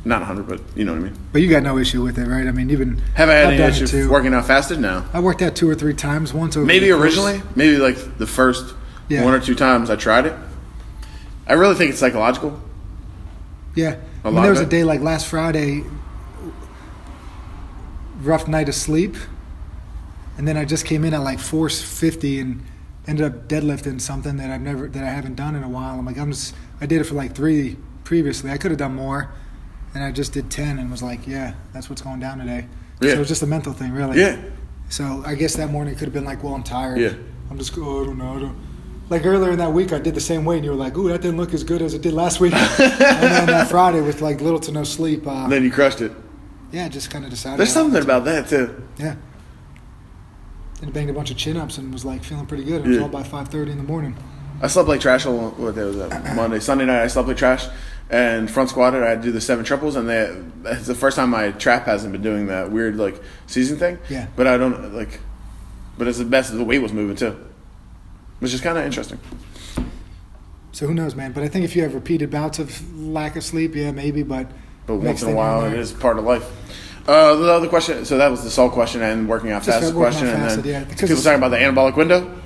[SPEAKER 2] Not 100, but you know what I mean.
[SPEAKER 1] But you got no issue with it, right? I mean, even...
[SPEAKER 2] Have I had any issue working out fasted? No.
[SPEAKER 1] I worked out 2 or 3 times. Once over
[SPEAKER 2] maybe originally, maybe like the first 1 or 2 times I tried it. I really think it's psychological.
[SPEAKER 1] Yeah. There was a day like last Friday, rough night of sleep, and then I just came in at like 450 and ended up deadlifting something that I haven't done in a while. I'm like, I did it for like 3 previously. I could have done more. And I just did 10 and was like, yeah, that's what's going down today. Yeah. So it was just a mental thing, really.
[SPEAKER 2] Yeah.
[SPEAKER 1] So I guess that morning could have been like, well, I'm tired.
[SPEAKER 2] Yeah.
[SPEAKER 1] I'm just, I don't know. Like earlier in that week, I did the same way, and you were like, ooh, that didn't look as good as it did last week. And then that Friday with like little to no sleep.
[SPEAKER 2] And then you crushed it.
[SPEAKER 1] Yeah, just kind of decided.
[SPEAKER 2] There's something about that, too.
[SPEAKER 1] Yeah. And banged a bunch of chin-ups and was like feeling pretty good. It was all by 5:30 in the morning.
[SPEAKER 2] I slept like trash on, what day was that? Monday. Sunday night, I slept like trash. And front squatted, I do the 7 triples, and it's the first time my trap hasn't been doing that weird like season thing.
[SPEAKER 1] Yeah.
[SPEAKER 2] But I don't like. But it's the best. The weight was moving too, which is kind of interesting.
[SPEAKER 1] So who knows, man? But I think if you have repeated bouts of lack of sleep, yeah, maybe. But
[SPEAKER 2] once in a while, it is part of life. The other question. So that was the salt question and working out fast question, and then people talking about the anabolic window.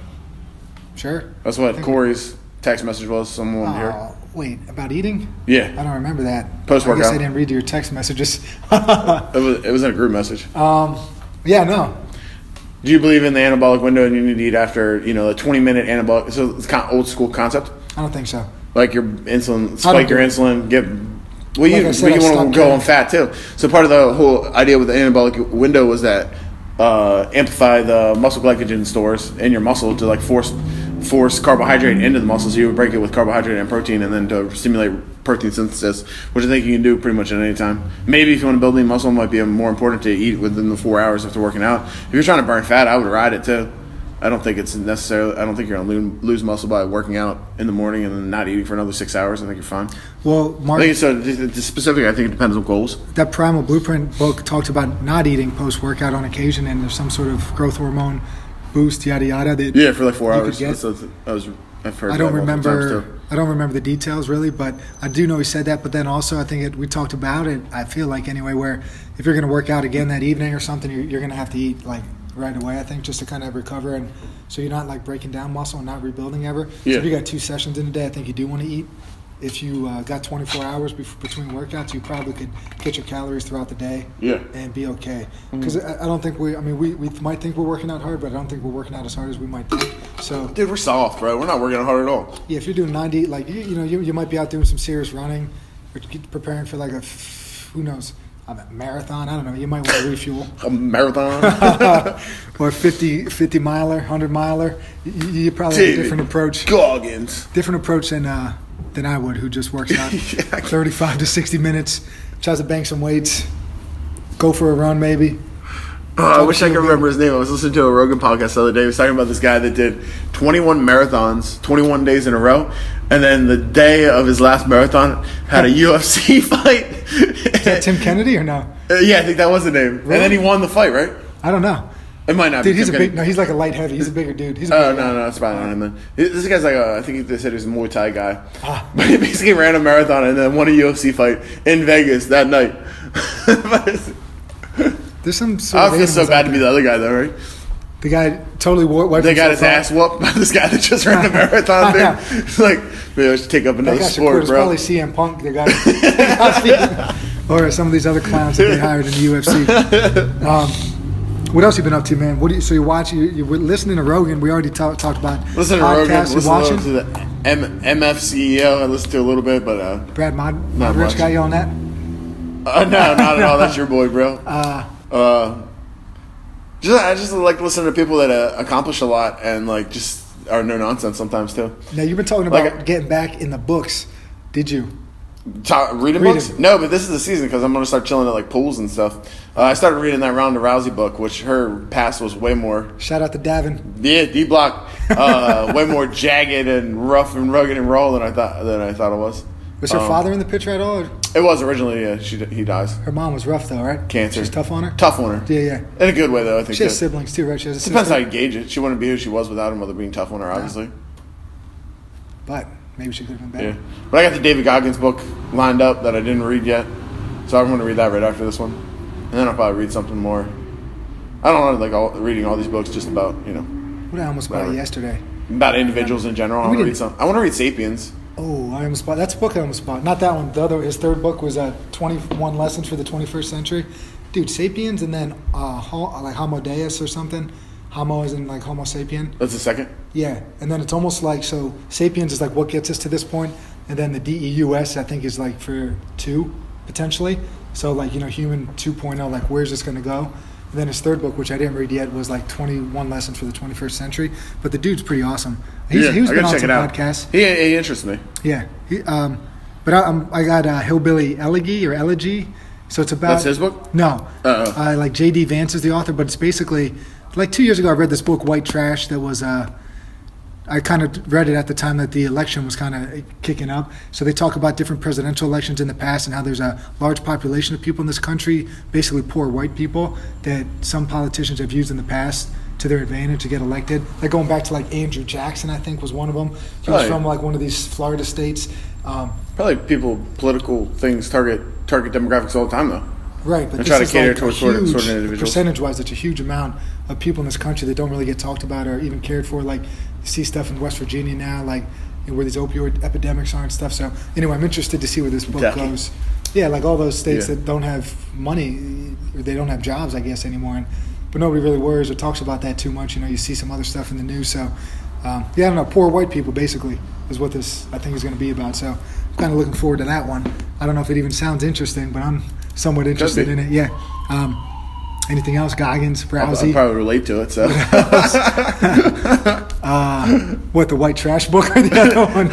[SPEAKER 1] Sure.
[SPEAKER 2] That's what Corey's text message was. Someone here.
[SPEAKER 1] Wait, about eating?
[SPEAKER 2] Yeah.
[SPEAKER 1] I don't remember that.
[SPEAKER 2] Post-workout.
[SPEAKER 1] I guess I didn't read your text messages.
[SPEAKER 2] It was in a group message.
[SPEAKER 1] Yeah, no.
[SPEAKER 2] Do you believe in the anabolic window and you need to eat after, the 20-minute anabolic? So it's kind of old school concept?
[SPEAKER 1] I don't think so.
[SPEAKER 2] Like your insulin, spike your insulin, well, you want to go on fat too. So part of the whole idea with the anabolic window was that amplify the muscle glycogen stores in your muscle to like force carbohydrate into the muscle, so you would break it with carbohydrate and protein, and then to stimulate protein synthesis, which I think you can do pretty much at any time. Maybe if you want to build any muscle, it might be more important to eat within the 4 hours after working out. If you're trying to burn fat, I would ride it too. I don't think it's necessarily. I don't think you're going to lose muscle by working out in the morning and then not eating for another 6 hours. I think you're fine.
[SPEAKER 1] Well, Mark,
[SPEAKER 2] I think specifically, I think it depends on goals.
[SPEAKER 1] That Primal Blueprint book talks about not eating post-workout on occasion, and there's some sort of growth hormone boost, yada yada.
[SPEAKER 2] That for like 4 hours. I've heard.
[SPEAKER 1] I don't
[SPEAKER 2] that multiple times,
[SPEAKER 1] remember.
[SPEAKER 2] too.
[SPEAKER 1] I don't remember the details really, but I do know he said that. But then also, I think we talked about it. I feel like anyway, where if you're going to work out again that evening or something, you're going to have to eat like right away. I think just to kind of recover, and so you're not like breaking down muscle and not rebuilding ever.
[SPEAKER 2] Yeah.
[SPEAKER 1] So if you got 2 sessions in a day, I think you do want to eat. If you got 24 hours between workouts, you probably could get your calories throughout the day and be okay. Because I don't think we might think we're working out hard, but I don't think we're working out as hard as we might think. So,
[SPEAKER 2] Dude, we're soft, bro. We're not working out hard at all.
[SPEAKER 1] yeah, if you're doing 90, like, you might be out doing some serious running or preparing for like who knows, a marathon. I don't know. You might want to refuel.
[SPEAKER 2] A marathon.
[SPEAKER 1] Or 50 miler, 100 miler. You probably have a different approach.
[SPEAKER 2] Goggins.
[SPEAKER 1] Different approach than I would, who just works out 35 to 60 minutes, tries to bang some weights, go for a run maybe.
[SPEAKER 2] I wish I could remember his name. I was listening to a Rogan podcast the other day. He was talking about this guy that did 21 marathons, 21 days in a row, and then the day of his last marathon had a UFC fight.
[SPEAKER 1] Is that Tim Kennedy or no?
[SPEAKER 2] Yeah, I think that was the name.
[SPEAKER 1] Really?
[SPEAKER 2] And then he won the fight, right?
[SPEAKER 1] I don't know.
[SPEAKER 2] It might not
[SPEAKER 1] Dude,
[SPEAKER 2] be.
[SPEAKER 1] he's
[SPEAKER 2] Tim
[SPEAKER 1] a big.
[SPEAKER 2] Kennedy.
[SPEAKER 1] No, he's like a light heavy. He's a bigger dude.
[SPEAKER 2] No, it's probably not him then. This guy's like I think they said he was a Muay Thai guy. But he basically ran a marathon and then won a UFC fight in Vegas that night.
[SPEAKER 1] There's some.
[SPEAKER 2] I feel so bad to be the other guy though, right?
[SPEAKER 1] The guy totally wiped.
[SPEAKER 2] They got his ass whooped by this guy that just ran a marathon. Dude, it's like maybe I should take up another sport, bro.
[SPEAKER 1] Probably CM Punk. The guy, or some of these other clowns that they hired in the UFC. What else you been up to, man? So you watch? You were listening to Rogan. We already talked about.
[SPEAKER 2] Listen to Rogan.
[SPEAKER 1] Podcasts.
[SPEAKER 2] Listen to the MF CEO. I listened to a little bit, but
[SPEAKER 1] Brad
[SPEAKER 2] not
[SPEAKER 1] Modrich
[SPEAKER 2] much.
[SPEAKER 1] got you on that?
[SPEAKER 2] No, not at all. That's your boy, bro. I just like listening to people that accomplish a lot and like just are no nonsense sometimes too.
[SPEAKER 1] Now you've been talking about getting back in the books. Did you?
[SPEAKER 2] Reading books? No, but this is the season because I'm going to start chilling at like pools and stuff. I started reading that Ronda Rousey book, which her past was way more.
[SPEAKER 1] Shout out to Davin.
[SPEAKER 2] Yeah, D Block, way more jagged and rough and rugged and raw than I thought it was.
[SPEAKER 1] Was her father in the picture at all? Or?
[SPEAKER 2] It was originally. Yeah, he dies.
[SPEAKER 1] Her mom was rough though, right?
[SPEAKER 2] Cancer.
[SPEAKER 1] She's tough on her.
[SPEAKER 2] Tough on her.
[SPEAKER 1] Yeah.
[SPEAKER 2] In a good way though, I think.
[SPEAKER 1] She has siblings too, right? She has a sister.
[SPEAKER 2] Depends how you gauge it. She wouldn't be who she was without her mother being tough on her, obviously.
[SPEAKER 1] But maybe she could have been better.
[SPEAKER 2] Yeah, but I got the David Goggins book lined up that I didn't read yet, so I'm going to read that right after this one, and then I'll probably read something more. I don't know, like reading all these books just about
[SPEAKER 1] What I almost bought yesterday.
[SPEAKER 2] About individuals in general. I want to read some. I want to read *Sapiens*.
[SPEAKER 1] Oh, I almost bought. That's a book I almost bought. Not that one. The other, his third book was 21 Lessons for the 21st Century. Dude, *Sapiens* and then like *Homo Deus* or something. Homo is in like Homo sapien.
[SPEAKER 2] That's the second?
[SPEAKER 1] Yeah. And then it's almost like, so *Sapiens* is like what gets us to this point, and then the DEUS I think is like for 2, potentially. So like, human 2.0, like where's this going to go? And then his third book, which I didn't read yet, was like 21 Lessons for the 21st Century. But the dude's pretty awesome. He was been on some podcasts.
[SPEAKER 2] He interests me.
[SPEAKER 1] Yeah. But I got Hillbilly Elegy. So it's about...
[SPEAKER 2] That's his book?
[SPEAKER 1] No. Like J.D. Vance is the author, but it's basically... Like 2 years ago, I read this book, White Trash, that was... I kind of read it at the time that the election was kind of kicking up. So they talk about different presidential elections in the past and how there's a large population of people in this country, basically poor white people, that some politicians have used in the past to their advantage to get elected. Like going back to like Andrew Jackson, I think was one of them. He was from like one of these Florida states.
[SPEAKER 2] Probably political things target demographics all the time though.
[SPEAKER 1] Right, but
[SPEAKER 2] and
[SPEAKER 1] this
[SPEAKER 2] try to
[SPEAKER 1] is
[SPEAKER 2] cater
[SPEAKER 1] like
[SPEAKER 2] towards sort of individuals.
[SPEAKER 1] Percentage-wise, it's a huge amount of people in this country that don't really get talked about or even cared for. Like, you see stuff in West Virginia now, like where these opioid epidemics are and stuff. So, anyway, I'm interested to see where this book goes. Yeah, like all those states that don't have money, or they don't have jobs, I guess, anymore. But nobody really worries or talks about that too much. You see some other stuff in the news. So, I don't know. Poor white people, basically, is what this, I think, is going to be about. So, I'm kind of looking forward to that one. I don't know if it even sounds interesting, but I'm somewhat interested in it. Yeah. Anything else? Goggins, Rousey.
[SPEAKER 2] I'll probably relate to it. So.
[SPEAKER 1] What, the White Trash book or the other one?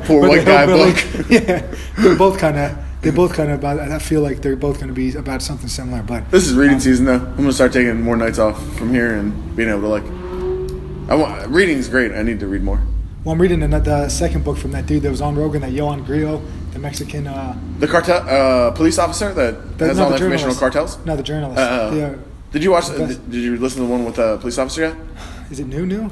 [SPEAKER 2] poor white guy book.
[SPEAKER 1] Yeah, they're both kind of about. I feel like they're both going to be about something similar. But
[SPEAKER 2] this is reading season, though. I'm going to start taking more nights off from here and being able to reading's great. I need to read more.
[SPEAKER 1] Well, I'm reading the second book from that dude that was on Rogan, that Yohan Grillo, the Mexican.
[SPEAKER 2] The cartel police officer that has all the information on cartels?
[SPEAKER 1] No, the journalist.
[SPEAKER 2] Did you watch? Did you listen to the one with the police officer yet?
[SPEAKER 1] Is it new?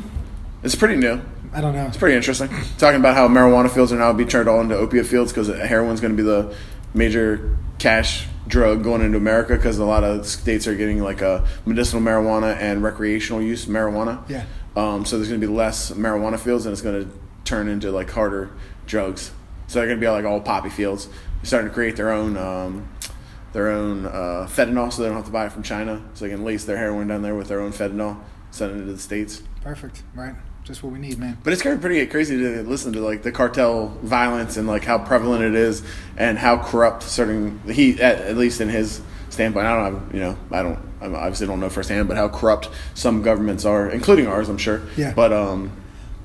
[SPEAKER 2] It's pretty new.
[SPEAKER 1] I don't know.
[SPEAKER 2] It's pretty interesting. Talking about how marijuana fields are now being turned all into opiate fields because heroin's going to be the major cash drug going into America because a lot of states are getting like a medicinal marijuana and recreational use marijuana.
[SPEAKER 1] Yeah.
[SPEAKER 2] So there's going to be less marijuana fields and it's going to turn into like harder drugs. So they're going to be like all poppy fields. They're starting to create their own fentanyl so they don't have to buy it from China. So they can lace their heroin down there with their own fentanyl, send it into the States.
[SPEAKER 1] Perfect. Right. Just what we need, man.
[SPEAKER 2] But it's kind of pretty crazy to listen to like the cartel violence and like how prevalent it is and how corrupt at least in his standpoint. I obviously don't know firsthand, but how corrupt some governments are, including ours, I'm sure.
[SPEAKER 1] Yeah.
[SPEAKER 2] But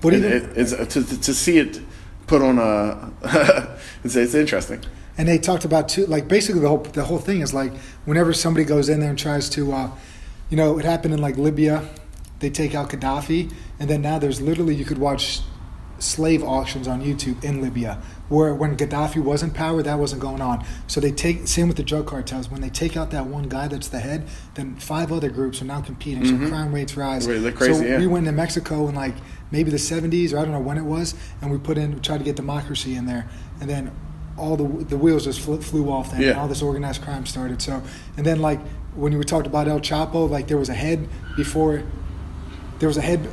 [SPEAKER 2] it's to see it put on it's interesting.
[SPEAKER 1] And they talked about too, like basically the whole thing is like whenever somebody goes in there and tries to, it happened in like Libya. They take out Gaddafi, and then now there's literally, you could watch slave auctions on YouTube in Libya, where when Gaddafi was in power, that wasn't going on. So same with the drug cartels, when they take out that one guy that's the head, then 5 other groups are now competing, so crime rates rise.
[SPEAKER 2] Really crazy,
[SPEAKER 1] we went to Mexico in like maybe the 70s, or I don't know when it was, and we tried to get democracy in there, and then all the wheels just flew off then, and all this organized crime started. So, and then like when you were talking about El Chapo, like there was a head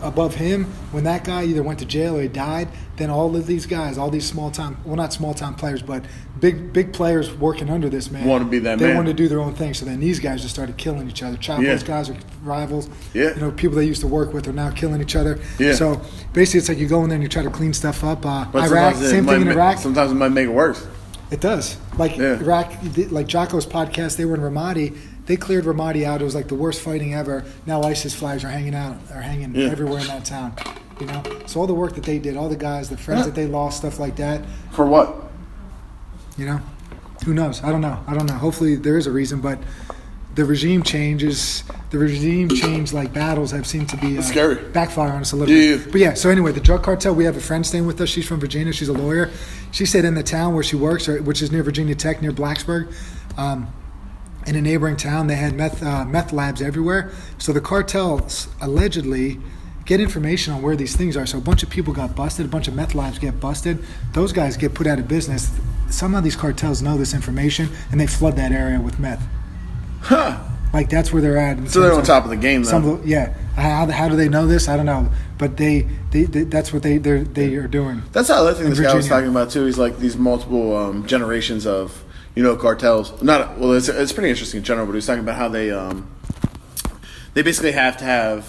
[SPEAKER 1] above him. When that guy either went to jail or he died, then all of these guys, all these not small time players, but big players working under this man,
[SPEAKER 2] want to be that
[SPEAKER 1] they
[SPEAKER 2] man.
[SPEAKER 1] wanted to do their own thing. So then these guys just started killing each other. Chapo's guys are rivals.
[SPEAKER 2] Yeah.
[SPEAKER 1] People they used to work with are now killing each other.
[SPEAKER 2] Yeah.
[SPEAKER 1] So basically, it's like you go in there and you try to clean stuff up.
[SPEAKER 2] But
[SPEAKER 1] Iraq, same thing in Iraq.
[SPEAKER 2] Sometimes it might make it worse.
[SPEAKER 1] It does. Like Iraq, like Jocko's podcast, they were in Ramadi. They cleared Ramadi out. It was like the worst fighting ever. Now ISIS flags are hanging everywhere in that town. So all the work that they did, all the guys, the friends that they lost, stuff like that.
[SPEAKER 2] For what?
[SPEAKER 1] Who knows? I don't know. Hopefully there is a reason, but the regime change like battles have seemed to be
[SPEAKER 2] scary.
[SPEAKER 1] Backfire on us a little bit. But yeah, so anyway, the drug cartel, we have a friend staying with us. She's from Virginia. She's a lawyer. She said in the town where she works, which is near Virginia Tech, near Blacksburg, in a neighboring town, they had meth labs everywhere. So the cartels allegedly get information on where these things are. So a bunch of people got busted. A bunch of meth labs get busted. Those guys get put out of business. Somehow these cartels know this information, and they flood that area with meth.
[SPEAKER 2] Huh.
[SPEAKER 1] Like that's where they're at.
[SPEAKER 2] So they're on top of the game, though.
[SPEAKER 1] How do they know this? I don't know. But they that's what they are doing.
[SPEAKER 2] That's the other thing this guy was talking about too. He's like these multiple generations of cartels. It's pretty interesting in general. But he was talking about how they basically have to have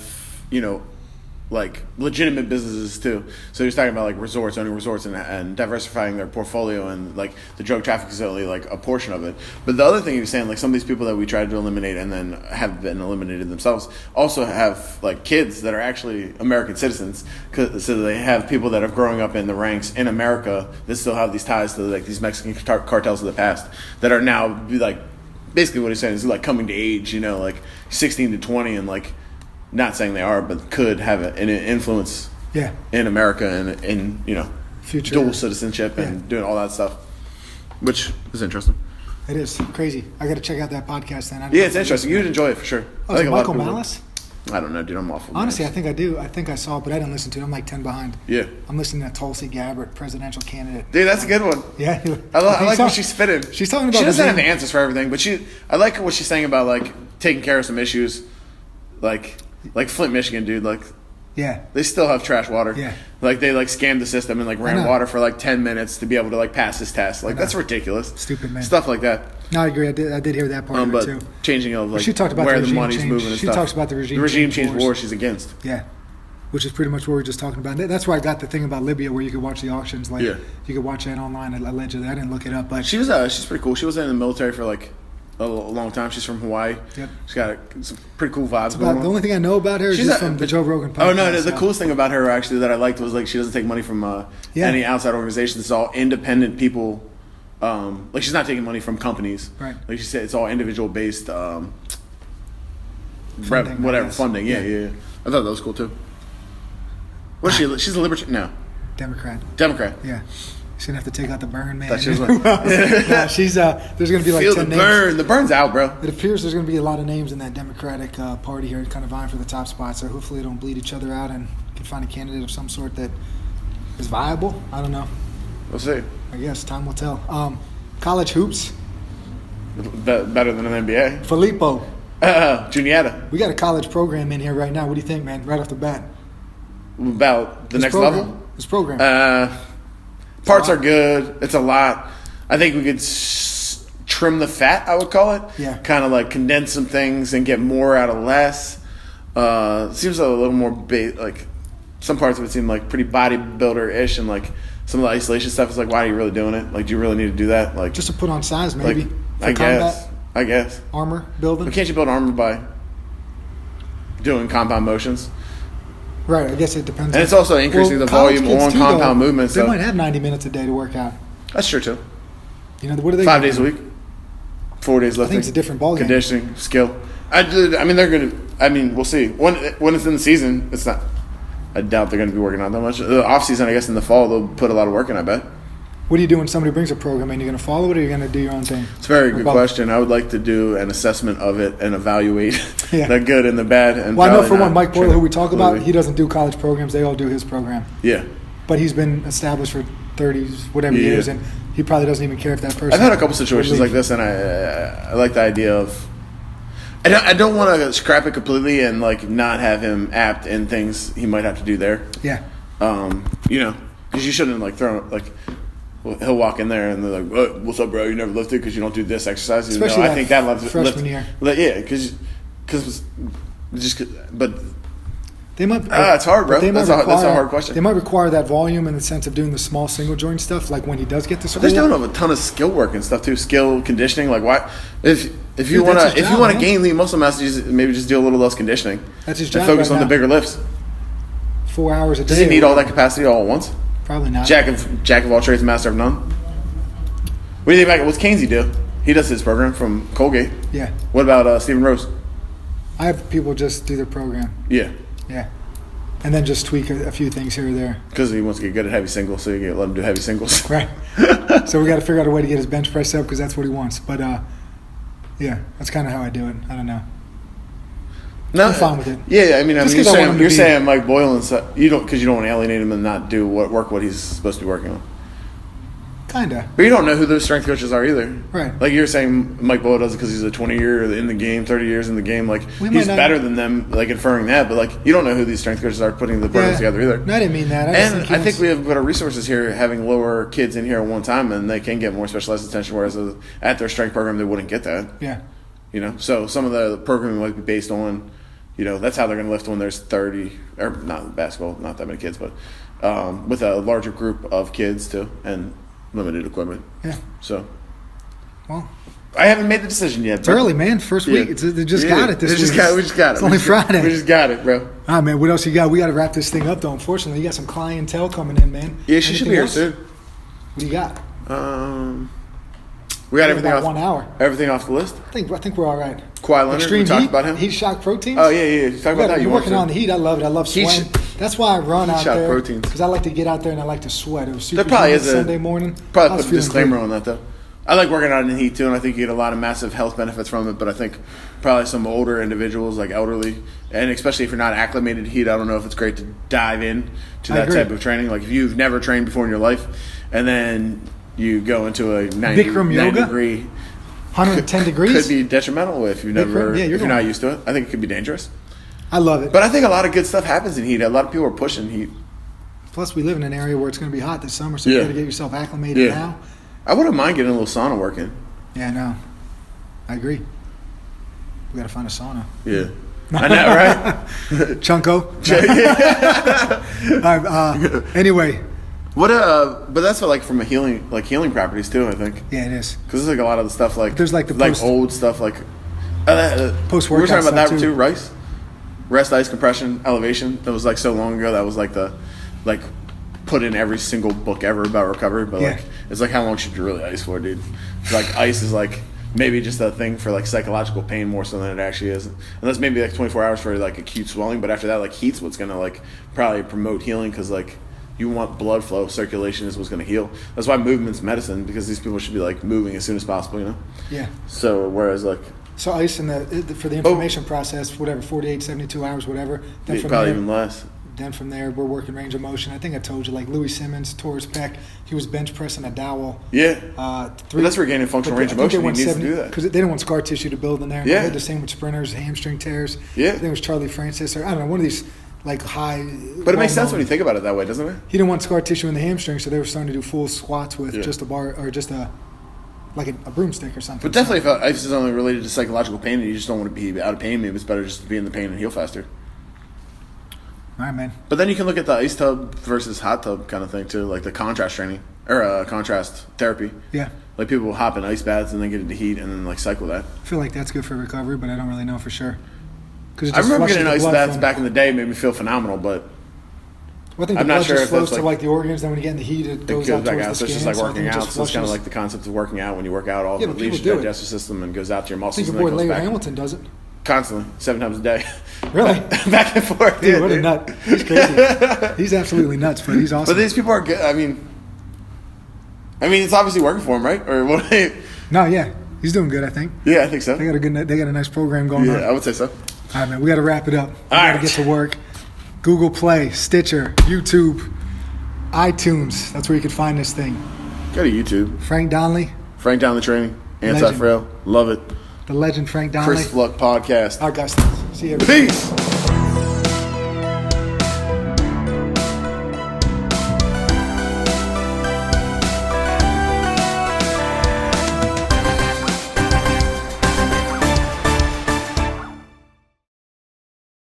[SPEAKER 2] like legitimate businesses too. So he was talking about like owning resorts and diversifying their portfolio, and like the drug traffic is only like a portion of it. But the other thing he was saying, like some of these people that we tried to eliminate and then have been eliminated themselves also have like kids that are actually American citizens. So they have people that are growing up in the ranks in America that still have these ties to like these Mexican cartels of the past that are now like basically what he's saying is like coming to age, like 16 to 20 and like. Not saying they are, but could have an influence in America and in
[SPEAKER 1] future
[SPEAKER 2] dual citizenship and doing all that stuff, which is interesting.
[SPEAKER 1] It is crazy. I got to check out that podcast then.
[SPEAKER 2] It's interesting. You'd enjoy it for sure.
[SPEAKER 1] Oh, is it Michael Malice?
[SPEAKER 2] I don't know, dude. I'm awful.
[SPEAKER 1] Honestly, I think I do. I think I saw it, but I didn't listen to it. I'm like 10 behind.
[SPEAKER 2] Yeah.
[SPEAKER 1] I'm listening to Tulsi Gabbard, presidential candidate.
[SPEAKER 2] Dude, that's a good one.
[SPEAKER 1] Yeah.
[SPEAKER 2] I like what she's fitting.
[SPEAKER 1] She's talking about.
[SPEAKER 2] She doesn't have the answers for everything, but I like what she's saying about like taking care of some issues, like Flint, Michigan, dude. Like, they still have trash water.
[SPEAKER 1] Yeah.
[SPEAKER 2] Like they like scammed the system and like ran water for like 10 minutes to be able to like pass this test. Like that's ridiculous.
[SPEAKER 1] Stupid, man.
[SPEAKER 2] Stuff like that.
[SPEAKER 1] No, I agree. I did hear that part of it too.
[SPEAKER 2] Changing of like
[SPEAKER 1] she talked about
[SPEAKER 2] where
[SPEAKER 1] the
[SPEAKER 2] the money's
[SPEAKER 1] change.
[SPEAKER 2] moving and
[SPEAKER 1] she
[SPEAKER 2] stuff.
[SPEAKER 1] talks about the
[SPEAKER 2] regime change war she's against.
[SPEAKER 1] Yeah. Which is pretty much what we were just talking about. That's where I got the thing about Libya, where you could watch the auctions. Like you could watch that online. Allegedly, I didn't look it up, but
[SPEAKER 2] she's pretty cool. She was in the military for like a long time. She's from Hawaii.
[SPEAKER 1] Yep.
[SPEAKER 2] She's got some pretty cool vibes going on.
[SPEAKER 1] The only thing I know about her is just from the Joe Rogan podcast.
[SPEAKER 2] Oh, no, the coolest thing about her, actually, that I liked was, like, she doesn't take money from any outside organizations. It's all independent people. Like, she's not taking money from companies.
[SPEAKER 1] Right.
[SPEAKER 2] Like she said, it's all individual-based
[SPEAKER 1] funding.
[SPEAKER 2] Funding. Yeah. I thought that was cool, too. What is she? She's a libertarian? No.
[SPEAKER 1] Democrat.
[SPEAKER 2] Yeah.
[SPEAKER 1] She's going to have to take out the burn, man.
[SPEAKER 2] She's like,
[SPEAKER 1] there's going to be like 10 names.
[SPEAKER 2] Burn. The burn's out, bro.
[SPEAKER 1] It appears there's going to be a lot of names in that Democratic party here kind of vying for the top spot, so hopefully they don't bleed each other out and can find a candidate of some sort that is viable. I don't know.
[SPEAKER 2] We'll see.
[SPEAKER 1] I guess time will tell. College hoops.
[SPEAKER 2] Better than an NBA.
[SPEAKER 1] Filippo.
[SPEAKER 2] Juniata.
[SPEAKER 1] We got a college program in here right now. What do you think, man? Right off the bat.
[SPEAKER 2] About the next
[SPEAKER 1] program,
[SPEAKER 2] level?
[SPEAKER 1] This program.
[SPEAKER 2] Parts are good. It's a lot. I think we could trim the fat, I would call it.
[SPEAKER 1] Yeah.
[SPEAKER 2] Kind of like condense some things and get more out of less. Seems a little more like some parts of it seem like pretty bodybuilder-ish, and like some of the isolation stuff is like, why are you really doing it? Like, do you really need to do that? Like,
[SPEAKER 1] just to put on size, maybe.
[SPEAKER 2] Like, I guess.
[SPEAKER 1] Armor building.
[SPEAKER 2] But can't you build armor by doing compound motions?
[SPEAKER 1] Right, I guess it depends.
[SPEAKER 2] And it's also increasing the volume on compound movements.
[SPEAKER 1] They might have 90 minutes a day to work out.
[SPEAKER 2] That's true too.
[SPEAKER 1] You know, what are they?
[SPEAKER 2] 5 days a week, 4 days lifting.
[SPEAKER 1] I think it's a different ballgame.
[SPEAKER 2] Conditioning, skill. I mean, they're gonna. I mean, we'll see. When it's in the season, it's not. I doubt they're going to be working out that much. The off season, I guess, in the fall, they'll put a lot of work in. I bet.
[SPEAKER 1] What do you do when somebody brings a program in? You're going to follow it, or you're going to do your own thing?
[SPEAKER 2] It's a very good question. I would like to do an assessment of it and evaluate
[SPEAKER 1] Yeah.
[SPEAKER 2] the good and the bad. And
[SPEAKER 1] well, I know for one, Mike Boyle, who we talk about,
[SPEAKER 2] completely.
[SPEAKER 1] he doesn't do college programs. They all do his program.
[SPEAKER 2] Yeah.
[SPEAKER 1] But he's been established for 30 whatever years, and he probably doesn't even care if that person.
[SPEAKER 2] I've had a couple situations like this, and I like the idea of. I don't want to scrap it completely and like not have him apt in things he might have to do there.
[SPEAKER 1] Yeah.
[SPEAKER 2] You know, because you shouldn't like throw like. He'll walk in there and they're like, "What's up, bro? You never lifted because you don't do this exercise."
[SPEAKER 1] Especially
[SPEAKER 2] I think that
[SPEAKER 1] freshman year.
[SPEAKER 2] Yeah, because but
[SPEAKER 1] they might.
[SPEAKER 2] it's hard, bro. That's a hard question.
[SPEAKER 1] They might require that volume in the sense of doing the small single joint stuff, like when he does get to school.
[SPEAKER 2] But they're doing a ton of skill work and stuff too, skill conditioning. Like, why if you want to gain lean muscle mass, maybe just do a little less conditioning.
[SPEAKER 1] That's his job.
[SPEAKER 2] And focus
[SPEAKER 1] right
[SPEAKER 2] on
[SPEAKER 1] now.
[SPEAKER 2] the bigger lifts.
[SPEAKER 1] 4 hours a day.
[SPEAKER 2] Does he need all that capacity all at once?
[SPEAKER 1] Probably not.
[SPEAKER 2] Jack of all trades, master of none. What do you think about what's Keynesy do? He does his program from Colgate.
[SPEAKER 1] Yeah.
[SPEAKER 2] What about Stephen Rose?
[SPEAKER 1] I have people just do their program.
[SPEAKER 2] Yeah.
[SPEAKER 1] Yeah. And then just tweak a few things here or there.
[SPEAKER 2] Because he wants to get good at heavy singles, so you can let him do heavy singles.
[SPEAKER 1] Right. So we got to figure out a way to get his bench press up because that's what he wants. But yeah, that's kind of how I do it. I don't know.
[SPEAKER 2] No,
[SPEAKER 1] I'm fine with it.
[SPEAKER 2] Yeah, I mean, you're
[SPEAKER 1] be-
[SPEAKER 2] saying Mike Boyle and stuff. You don't, because you don't want to alienate him and not do what he's supposed to be working on.
[SPEAKER 1] Kinda.
[SPEAKER 2] But you don't know who those strength coaches are either.
[SPEAKER 1] Right.
[SPEAKER 2] Like you're saying, Mike Boyle does it because he's a 20-year in the game, 30 years in the game. Like he's better than them. Like inferring that, but like you don't know who these strength coaches are putting the programs together either.
[SPEAKER 1] No, I didn't mean that.
[SPEAKER 2] I think we have better resources here, having lower kids in here at one time, and they can get more specialized attention. Whereas at their strength program, they wouldn't get that.
[SPEAKER 1] Yeah.
[SPEAKER 2] You know, so some of the programming might be based on. You know, that's how they're going to lift when there's 30, or not basketball, not that many kids, but with a larger group of kids too, and limited equipment.
[SPEAKER 1] Yeah.
[SPEAKER 2] So,
[SPEAKER 1] well,
[SPEAKER 2] I haven't made the decision yet.
[SPEAKER 1] It's early, man. First week. They just got it this week.
[SPEAKER 2] We just got it.
[SPEAKER 1] It's only Friday.
[SPEAKER 2] We just got it, bro.
[SPEAKER 1] All right, man. What else you got? We got to wrap this thing up, though. Unfortunately, you got some clientele coming in, man.
[SPEAKER 2] Yeah, she should be here soon.
[SPEAKER 1] What do you got?
[SPEAKER 2] We got everything
[SPEAKER 1] about
[SPEAKER 2] off
[SPEAKER 1] 1 hour.
[SPEAKER 2] Everything off the list.
[SPEAKER 1] I think we're all right.
[SPEAKER 2] Kawhi Leonard.
[SPEAKER 1] Extreme
[SPEAKER 2] we talked
[SPEAKER 1] heat,
[SPEAKER 2] about him.
[SPEAKER 1] Heat shock proteins.
[SPEAKER 2] Oh yeah. Talk about that.
[SPEAKER 1] You're working on the heat. I love it. I love
[SPEAKER 2] Heat
[SPEAKER 1] sweating. That's why I run out
[SPEAKER 2] shock
[SPEAKER 1] there.
[SPEAKER 2] proteins.
[SPEAKER 1] Because I like to get out there and I like to sweat. It was super
[SPEAKER 2] There probably
[SPEAKER 1] humid
[SPEAKER 2] is
[SPEAKER 1] Sunday morning.
[SPEAKER 2] Probably put a
[SPEAKER 1] feeling
[SPEAKER 2] disclaimer
[SPEAKER 1] great.
[SPEAKER 2] on that though. I like working out in the heat too, and I think you get a lot of massive health benefits from it. But I think probably some older individuals, like elderly, and especially if you're not acclimated to heat, I don't know if it's great to dive in to that type of training. Like if you've never trained before in your life, and then you go into a 90 degree.
[SPEAKER 1] 110 degrees?
[SPEAKER 2] Could be detrimental if you're not used to it. I think it could be dangerous.
[SPEAKER 1] I love it.
[SPEAKER 2] But I think a lot of good stuff happens in heat. A lot of people are pushing heat.
[SPEAKER 1] Plus, we live in an area where it's going to be hot this summer, so you got to get yourself acclimated now.
[SPEAKER 2] I wouldn't mind getting a little sauna working.
[SPEAKER 1] Yeah, no. I agree. We got to find a sauna.
[SPEAKER 2] Yeah. I know, right?
[SPEAKER 1] Chunko. Anyway.
[SPEAKER 2] But that's what, like from a healing properties too. I think.
[SPEAKER 1] Yeah, it is.
[SPEAKER 2] Because there's like a lot of the stuff like
[SPEAKER 1] there's like
[SPEAKER 2] old stuff like
[SPEAKER 1] post workout.
[SPEAKER 2] We were talking about that
[SPEAKER 1] too.
[SPEAKER 2] Rest, ice, compression, elevation. That was like so long ago. That was like the put in every single book ever about recovery. But like it's like how long should you really ice for, dude? It's like ice is like maybe just a thing for like psychological pain more so than it actually is. Unless maybe like 24 hours for like acute swelling. But after that, like heat's what's gonna like probably promote healing because like. You want blood flow, circulation is what's going to heal. That's why movement's medicine, because these people should be like moving as soon as possible, you know?
[SPEAKER 1] Yeah.
[SPEAKER 2] So, whereas like.
[SPEAKER 1] So, ice for the inflammation process, whatever, 48, 72 hours, whatever. Then from
[SPEAKER 2] probably
[SPEAKER 1] there,
[SPEAKER 2] even less.
[SPEAKER 1] then from there, we're working range of motion. I think I told you, like Louis Simmons tore his pec. He was bench pressing a dowel.
[SPEAKER 2] Yeah. But that's where gaining functional range of motion. He needs to do that.
[SPEAKER 1] Because they didn't want scar tissue to build in there.
[SPEAKER 2] Yeah.
[SPEAKER 1] They had the same with sprinters, hamstring tears.
[SPEAKER 2] Yeah.
[SPEAKER 1] I think it was Charlie Francis, or I don't know, one of these like high.
[SPEAKER 2] But it makes sense when you think about it that way, doesn't it?
[SPEAKER 1] He didn't want scar tissue in the hamstring, so they were starting to do full squats with
[SPEAKER 2] Yeah.
[SPEAKER 1] just a bar or just a broomstick or something.
[SPEAKER 2] But definitely, if ice is only related to psychological pain and you just don't want to be out of pain, maybe it's better just to be in the pain and heal faster.
[SPEAKER 1] All right, man.
[SPEAKER 2] But then you can look at the ice tub versus hot tub kind of thing too, like the contrast training or contrast therapy.
[SPEAKER 1] Yeah.
[SPEAKER 2] Like people will hop in ice baths and then get into heat and then like cycle that.
[SPEAKER 1] I feel like that's good for recovery, but I don't really know for sure.
[SPEAKER 2] I remember getting ice baths back in the day, made me feel phenomenal, but
[SPEAKER 1] I think
[SPEAKER 2] I'm
[SPEAKER 1] the
[SPEAKER 2] not
[SPEAKER 1] blood
[SPEAKER 2] sure
[SPEAKER 1] just
[SPEAKER 2] if
[SPEAKER 1] flows
[SPEAKER 2] that's
[SPEAKER 1] to like the organs. Then when you get in the heat, it goes out
[SPEAKER 2] back
[SPEAKER 1] towards
[SPEAKER 2] out.
[SPEAKER 1] the
[SPEAKER 2] So
[SPEAKER 1] skin.
[SPEAKER 2] it's just like
[SPEAKER 1] so I
[SPEAKER 2] working
[SPEAKER 1] think it
[SPEAKER 2] out.
[SPEAKER 1] just
[SPEAKER 2] So it's kind of
[SPEAKER 1] flushes.
[SPEAKER 2] like the concept of working out. When you work out, all
[SPEAKER 1] Yeah,
[SPEAKER 2] the
[SPEAKER 1] but people
[SPEAKER 2] leaves your
[SPEAKER 1] do it.
[SPEAKER 2] digestive system and goes out to your
[SPEAKER 1] I
[SPEAKER 2] muscles
[SPEAKER 1] think your
[SPEAKER 2] and
[SPEAKER 1] boy
[SPEAKER 2] then goes
[SPEAKER 1] Larry
[SPEAKER 2] back
[SPEAKER 1] Hamilton does it.
[SPEAKER 2] constantly, 7 times a day.
[SPEAKER 1] Really?
[SPEAKER 2] Back and forth.
[SPEAKER 1] Dude,
[SPEAKER 2] yeah,
[SPEAKER 1] what a nut. He's crazy. He's absolutely nuts, but he's awesome.
[SPEAKER 2] But these people are good. I mean, it's obviously working for him, right? Or what?
[SPEAKER 1] No, yeah. He's doing good, I think.
[SPEAKER 2] Yeah, I think so.
[SPEAKER 1] They got a nice program going on.
[SPEAKER 2] Yeah, I would say so.
[SPEAKER 1] All right, man. We got to wrap it up. We got
[SPEAKER 2] right.
[SPEAKER 1] to get to work. Google Play, Stitcher, YouTube, iTunes. That's where you can find this thing.
[SPEAKER 2] Go to YouTube.
[SPEAKER 1] Frank Donley,
[SPEAKER 2] Frank Down the Training. Anti-Frail. Love it.
[SPEAKER 1] the legend Frank Donley.
[SPEAKER 2] Chris Fluck Podcast.
[SPEAKER 1] All right, guys. See you.
[SPEAKER 2] Peace.